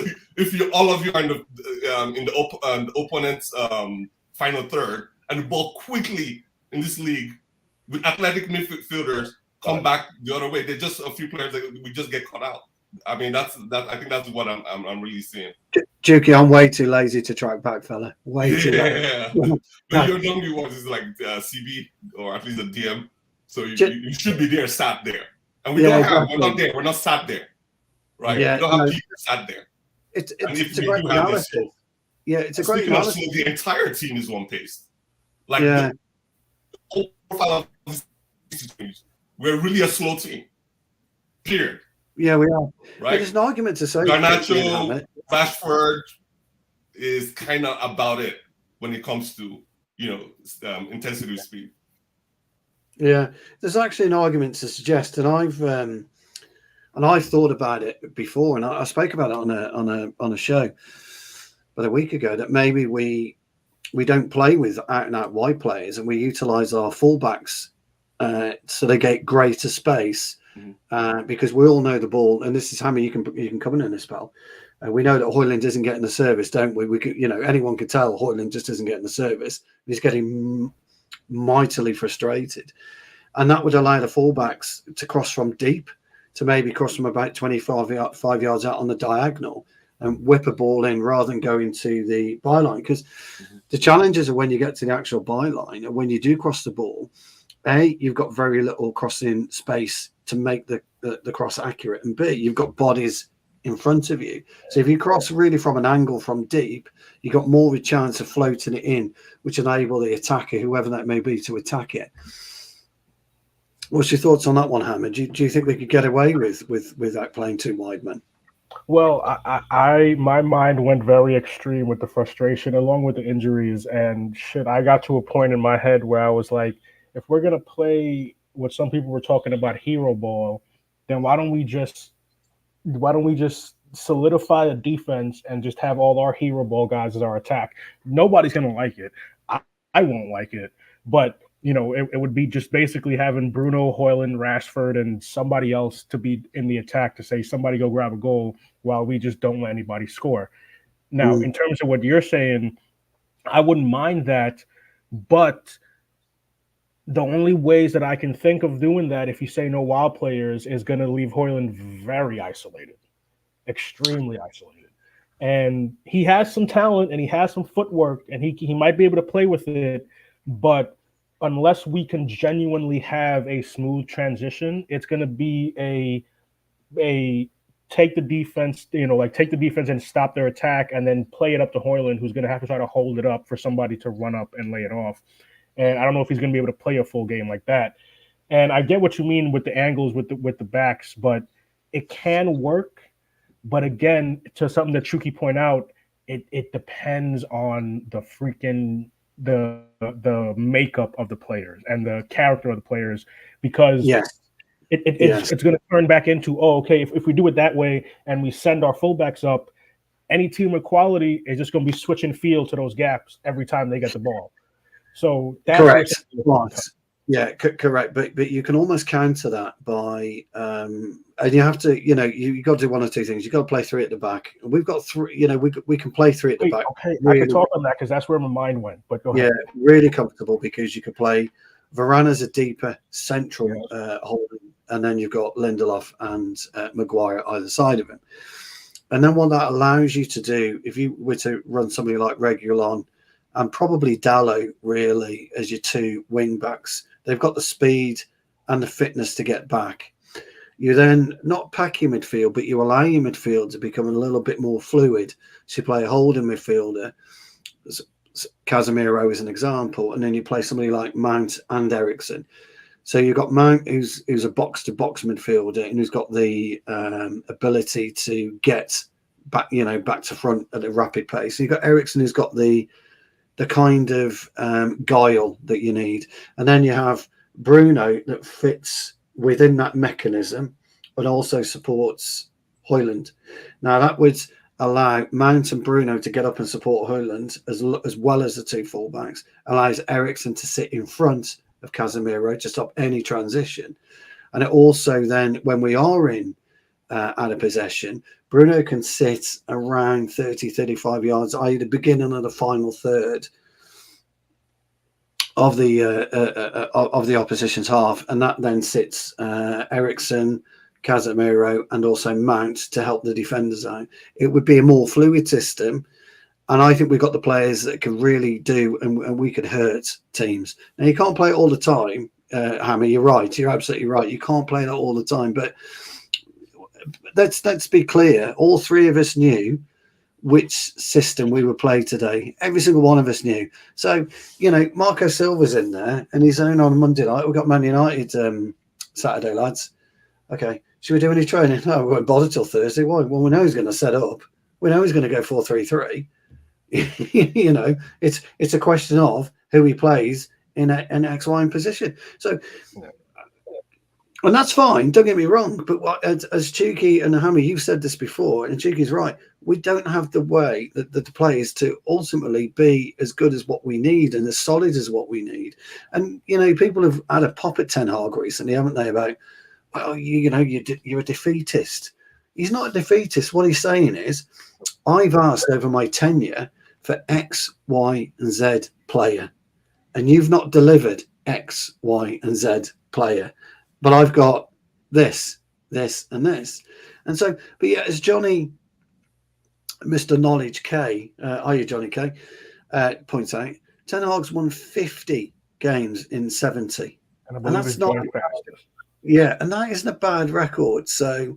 all of you are in the opponent's final third, and the ball quickly in this league with athletic midfielders come back the other way. They're just a few players that we just get caught out. I mean, I think that's what I'm really seeing. Juki, I'm way too lazy to track back, fella. Way too lazy. Yeah. But your normally ones is like CB or at least a DM. So you should be there, sat there. And we're not there. We're not sat there. right? Yeah, You don't have people sat there. It's and if a we great do have analysis. this, Yeah, it's a great speaking of analysis. slow, the entire team is one pace. Like Yeah. the whole profile of this team, we're really a slow team. Period. Yeah, we are. Right. But there's an argument to say Garnacho, Rashford is kind of about it when it comes to intensity speed. Yeah, there's actually an argument to suggest, and I've thought about it before, and I spoke about it on a show about a week ago, that maybe we don't play with out and out wide players, and we utilize our fullbacks so they get greater space, because we all know the ball, and this is Hammer. You can come in this, pal. We know that Højlund isn't getting the service, don't we? We could, anyone could tell Højlund just isn't getting the service. He's getting mightily frustrated, and that would allow the fullbacks to cross from deep, to maybe cross from about 25 yards out on the diagonal and whip a ball in rather than going to the byline. Because the challenges are when you get to the actual byline, and when you do cross the ball, you've got very little crossing space to make the cross accurate, and B, you've got bodies in front of you. So if you cross really from an angle from deep, you've got more of a chance of floating it in, which enable the attacker, whoever that may be, to attack it. What's your thoughts on that one, Hammer? Do you think we could get away without playing two wide men? Well, my mind went very extreme with the frustration along with the injuries and shit. I got to a point in my head where I was like, if we're gonna play what some people were talking about, hero ball, then why don't we just solidify a defense and just have all our hero ball guys as our attack? Nobody's gonna like it. I won't like it, but it would be just basically having Bruno, Højlund, Rashford, and somebody else to be in the attack to say somebody go grab a goal while we just don't let anybody score. Now, in terms of what you're saying, I wouldn't mind that, but the only ways that I can think of doing that, if you say no wild players, is going to leave Højlund very isolated, extremely isolated. And he has some talent and he has some footwork and he might be able to play with it, but unless we can genuinely have a smooth transition, it's going to be a take the defense, take the defense and stop their attack and then play it up to Højlund, who's going to have to try to hold it up for somebody to run up and lay it off. And I don't know if he's going to be able to play a full game like that. And I get what you mean with the angles with the backs, but it can work. But again, to something that Chucky point out, it depends on the freaking the makeup of the players and the character of the players, because it's going to turn back into, okay, if we do it that way and we send our fullbacks up, any team with quality is just going to be switching field to those gaps every time they get the ball. So that's correct. Yeah, correct. But you can almost counter that by and you have to, you got to do one or two things. You got to play three at the back. We've got three. We can play three at the back. Okay, really, I can talk on that because that's where my mind went. But go ahead. Yeah, really comfortable because you could play Varane as a deeper central holding, and then you've got Lindelof and Maguire either side of him. And then what that allows you to do, if you were to run somebody like Reguilon and probably Dalot really as your two wing backs, they've got the speed and the fitness to get back. You then not pack your midfield, but you allow your midfield to become a little bit more fluid. So you play a holding midfielder, Casemiro is an example, and then you play somebody like Mount and Eriksen. So you've got Mount, who's a box-to-box midfielder and who's got the ability to get back, back to front at a rapid pace. So you've got Eriksen, who's got the kind of guile that you need, and then you have Bruno that fits within that mechanism, but also supports Højlund. Now that would allow Mount and Bruno to get up and support Højlund as well as the two fullbacks. Allows Eriksen to sit in front of Casemiro to stop any transition, and it also then, when we are in out of possession, Bruno can sit around 30-35 yards, i.e. the beginning of the final third of the opposition's half, and that then sits Eriksen, Casemiro, and also Mount to help the defenders out. It would be a more fluid system, and I think we've got the players that can really do, and we could hurt teams. Now, you can't play it all the time, Hammer. You're right. You're absolutely right. You can't play that all the time, but let's be clear. All three of us knew which system we would play today. Every single one of us knew. So, Marco Silva's in there and he's on Monday night. We've got Man United Saturday, lads. Okay. Should we do any training? No, we won't bother till Thursday. Why? Well, we know he's going to set up. We know he's going to go 4-3-3. It's a question of who he plays in an X, Y position. So, and that's fine. Don't get me wrong. But as Chuki and Hammy, you've said this before, and Chuki's right. We don't have the way that the players to ultimately be as good as what we need and as solid as what we need. And people have had a pop at Ten Hag recently, haven't they? About you're a defeatist. He's not a defeatist. What he's saying is, I've asked over my tenure for X, Y, and Z player, and you've not delivered X, Y, and Z player. But I've got this, and this. And so, but yeah, as Johnny, Mr. Knowledge K, Johnny K, points out, Ten Hag's won 50 games in 70. And that's not... Yeah, and that isn't a bad record. So,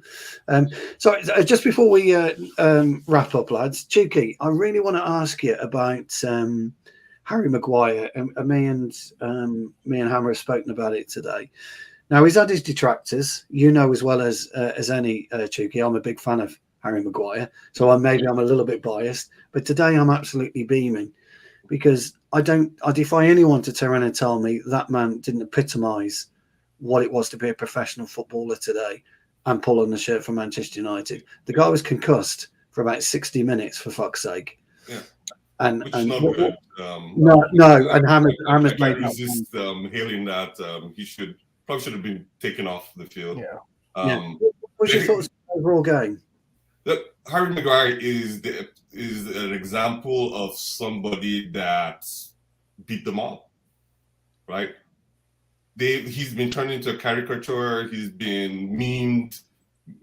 just before we wrap up, lads, Chuki, I really want to ask you about Harry Maguire. Me and Hammer have spoken about it today. Now, he's had his detractors, as well as any, Chuki. I'm a big fan of Harry Maguire, so I'm a little bit biased. But today I'm absolutely beaming because I defy anyone to turn around and tell me that man didn't epitomise what it was to be a professional footballer today and pull on the shirt for Manchester United. The guy was concussed for about 60 minutes, for fuck's sake. Yeah. And not good. No, and Hammer's made resist hailing that he probably should have been taken off the field. Yeah. What's your thoughts on the overall game? Look, Harry Maguire is an example of somebody that beat them all, right? He's been turned into a caricature. He's been memed,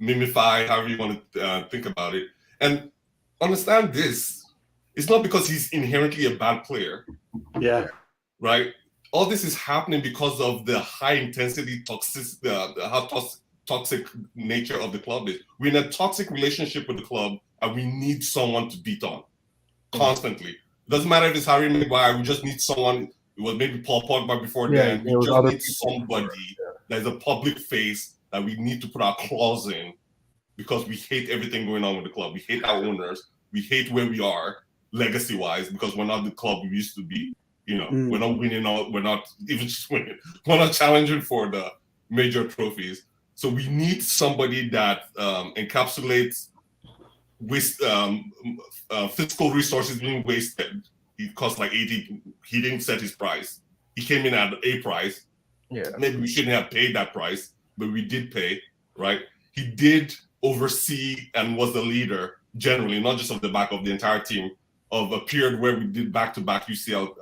mimified, however you want to think about it. And understand this: it's not because he's inherently a bad player. Yeah. Right. All this is happening because of the high intensity toxic nature of the club is. We're in a toxic relationship with the club, and we need someone to beat on constantly. It doesn't matter if it's Harry Maguire. We just need someone. It was maybe Paul Pogba before then. We just need somebody that is a public face that we need to put our claws in because we hate everything going on with the club. We hate our owners. We hate where we are legacy-wise because we're not the club we used to be. We're not winning. We're not even just winning. We're not challenging for the major trophies. So we need somebody that encapsulates fiscal resources being wasted. He cost like 80. He didn't set his price. He came in at a price. Yeah. Maybe we shouldn't have paid that price, but we did pay, right? He did oversee and was the leader generally, not just of the back of the entire team, of a period where we did back-to-back UCL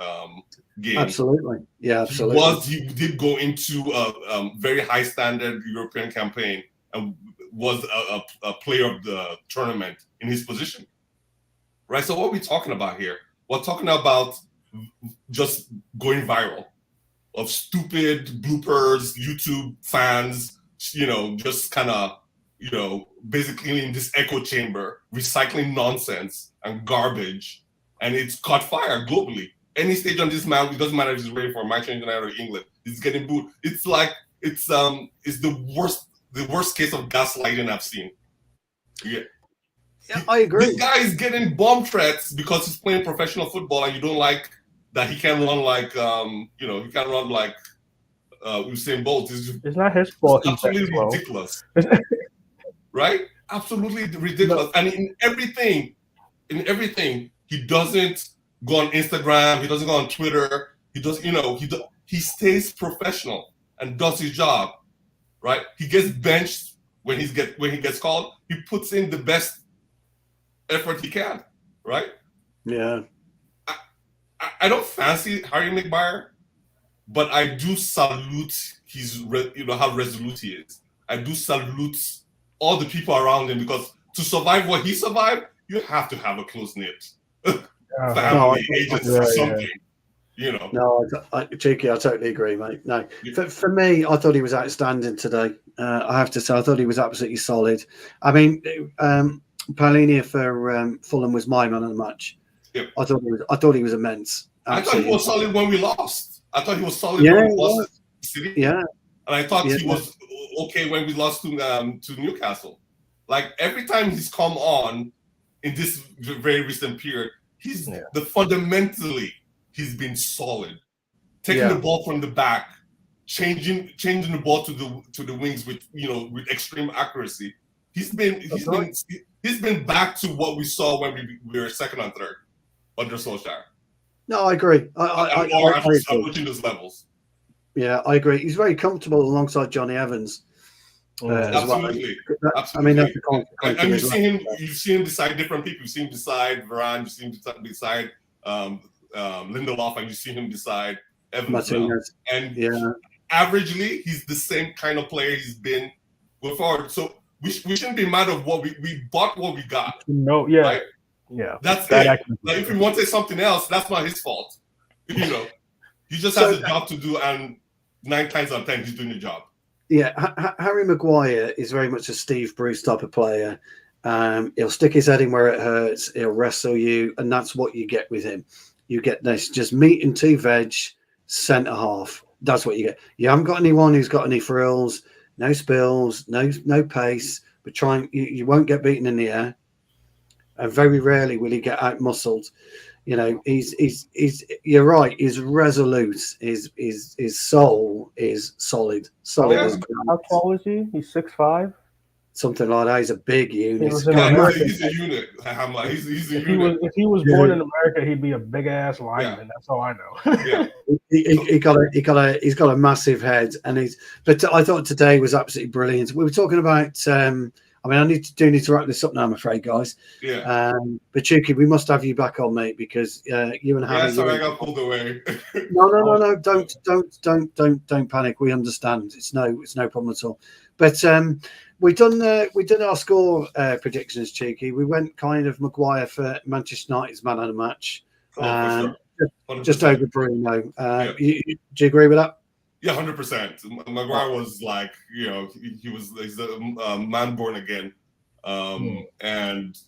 games. Absolutely. Yeah, absolutely. He did go into a very high standard European campaign and was a player of the tournament in his position, right? So what are we talking about here? We're talking about just going viral of stupid bloopers, YouTube fans, just kind of, basically in this echo chamber, recycling nonsense and garbage. And it's caught fire globally. Any stage on this man, it doesn't matter if it's ready for Manchester United or England, it's getting booed. It's like, it's the worst case of gaslighting I've seen. Yeah, I agree. This guy is getting bomb threats because he's playing professional football, and you don't like that he can run like he can run like Usain Bolt. It's not his fault. It's absolutely ridiculous, right? Absolutely ridiculous. And in everything, he doesn't go on Instagram. He doesn't go on Twitter. He does, he stays professional and does his job, right? He gets benched when he gets called. He puts in the best effort he can, right? Yeah. I don't fancy Harry Maguire, but I do salute how resolute he is. I do salute all the people around him because to survive what he survived, you have to have a close knit family, agency, something. You know. No, Cheeky, I totally agree, mate. No, for me, I thought he was outstanding today. I have to say, I thought he was absolutely solid. I mean, Paulinho for Fulham was my man of the match. Yep. I thought he was immense. Absolutely. I thought he was solid when we lost. I thought he was solid Yeah, when we lost City. Yeah. And I thought he was okay when we lost to Newcastle. Like every time he's come on in this very recent period, he's fundamentally he's been solid. Taking the ball from the back, changing the ball to the wings with extreme accuracy. He's been back to what we saw when we were second and third under Solskjaer. No, I agree. I'm reaching those levels. Yeah, I agree. He's very comfortable alongside Johnny Evans. Absolutely. Well. Absolutely. I mean, that's the and you've seen him beside different people. You've seen him beside Varane. You've seen him beside Lindelof, and you've seen him beside Evans. And averagely, he's the same kind of player he's been going forward. So we shouldn't be mad at what we bought, what we got. No, yeah, right? Yeah. That's it. Like if you want to say something else, that's not his fault. He just has a job to do, and 9 times out of 10, he's doing the job. Yeah, Harry Maguire is very much a Steve Bruce type of player. He'll stick his head in where it hurts. He'll wrestle you, and that's what you get with him. You get this just meat and 2 veg, centre half. That's what you get. You haven't got anyone who's got any frills, no spills, no pace. But you won't get beaten in the air, and very rarely will he get out muscled. He's you're right. He's resolute. His soul is solid. As how tall is he? He's 6'5". Something like that. He's a big unit. He's a unit. He's a unit. If he was born in America, he'd be a big ass lineman. That's all I know. Yeah. He's got a massive head, but I thought today was absolutely brilliant. We were talking about. I need to wrap this up now, I'm afraid, guys. Yeah. But Chuki, we must have you back on, mate, because you and Hannah. Yeah, sorry, I got pulled away. No. Don't panic. We understand. It's no problem at all. But we done our score predictions, Cheeky. We went kind of Maguire for Manchester United's man of the match. For sure. Just over Bruno. Do you agree with that? Yeah, 100%. Maguire was like, he's a man born again, and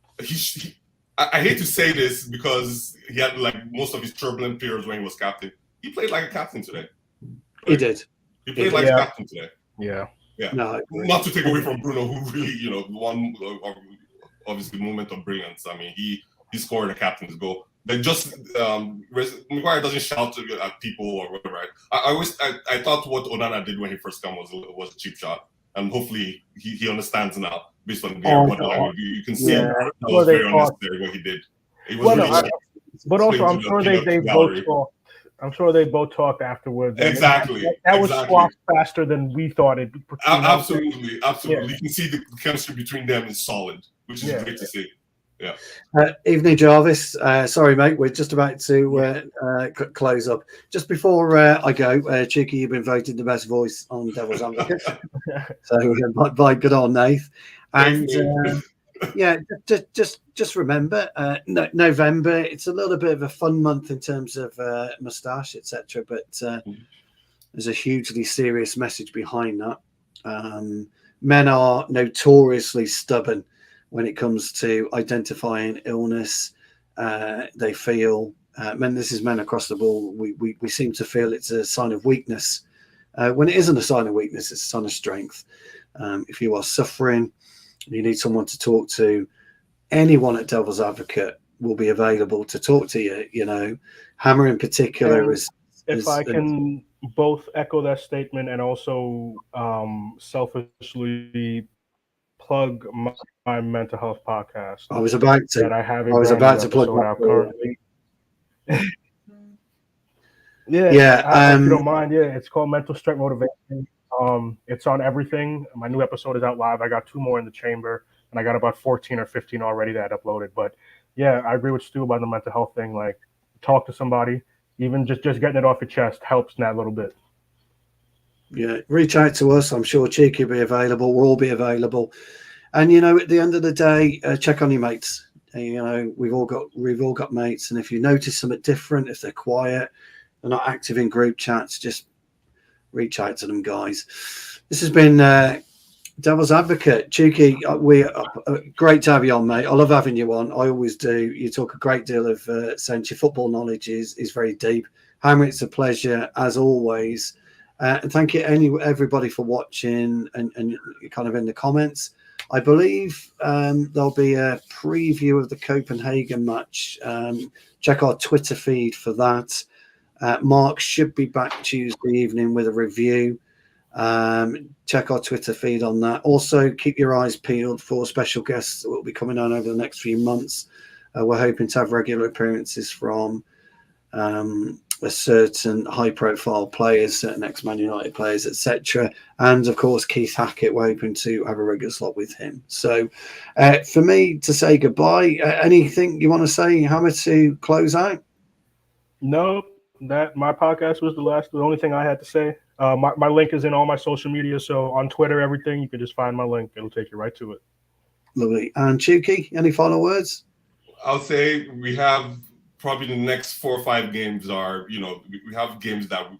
I hate to say this because he had like most of his turbulent periods when he was captain. He played like a captain today. Right? He did. He played like a captain today. Yeah. No, not to take away from Bruno, who really, one obviously moment of brilliance. I mean, he scored a captain's goal. But just Maguire doesn't shout at people or whatever. Right? I thought what Onana did when he first came was a cheap shot, and hopefully he understands now based on the body language. You can see that was very unnecessary what he did. But also, I'm sure they both talked. I'm sure they both talked afterwards. Exactly. That was swapped faster than we thought it. Absolutely. Yeah. You can see the chemistry between them is solid, which is great to see. Yeah. Evening, Jarvis. Sorry, mate. We're just about to close up. Just before I go, Cheeky, you've been voted the best voice on Devil's Advocate. So by good old Nath. And just remember, November. It's a little bit of a fun month in terms of moustache, etc. But there's a hugely serious message behind that. Men are notoriously stubborn when it comes to identifying illness. They feel this is men across the board. We seem to feel it's a sign of weakness when it isn't a sign of weakness. It's a sign of strength. If you are suffering, you need someone to talk to. Anyone at Devil's Advocate will be available to talk to you. Hammer in particular is. If I can both echo that statement and also selfishly plug my mental health podcast. I was about to. That I have. I was about to plug that currently. If you don't mind, it's called Mental Strength Motivation. It's on everything. My new episode is out live. I got 2 more in the chamber, and I got about 14 or 15 already that I uploaded. But I agree with Stu about the mental health thing. Like, talk to somebody. Even just getting it off your chest helps in that little bit. Yeah, reach out to us. I'm sure Cheeky will be available. We'll all be available. And, at the end of the day, check on your mates. we've all got mates, and if you notice something different, if they're quiet, they're not active in group chats, just reach out to them, guys. This has been Devil's Advocate. Chuki, great to have you on, mate. I love having you on. I always do. You talk a great deal of sense. Your football knowledge is very deep. Hammer, it's a pleasure as always. And thank you everybody for watching and kind of in the comments. I believe there'll be a preview of the Copenhagen match. Check our Twitter feed for that. Mark should be back Tuesday evening with a review. Check our Twitter feed on that. Also, keep your eyes peeled for special guests that will be coming on over the next few months. We're hoping to have regular appearances from a certain high-profile players, certain ex-Man United players, etc. And, of course, Keith Hackett, we're hoping to have a regular slot with him. So, for me to say goodbye, anything you want to say, Hammer, to close out? No, that my podcast was the only thing I had to say. My link is in all my social media, so on Twitter, everything, you can just find my link. It'll take you right to it. Lovely. And Chuki, any final words? I'll say we have probably the next 4 or 5 games are, we have games that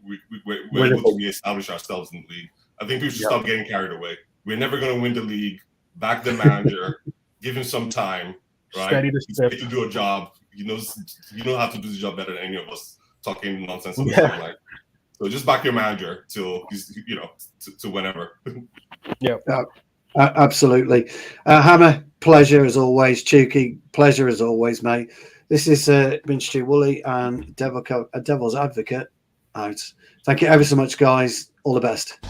we're able to reestablish ourselves in the league. I think we should stop getting carried away. We're never going to win the league. Back the manager, give him some time, right? Steady the He's ship. paid to do a job. He knows how to do the job better than any of us talking nonsense. Yeah. So just back your manager till he's, to whenever. Yeah. Absolutely. Hammer, pleasure as always. Chuki, pleasure as always, mate. This is been Stu Woolley and Devil's Advocate out. Thank you ever so much, guys. All the best.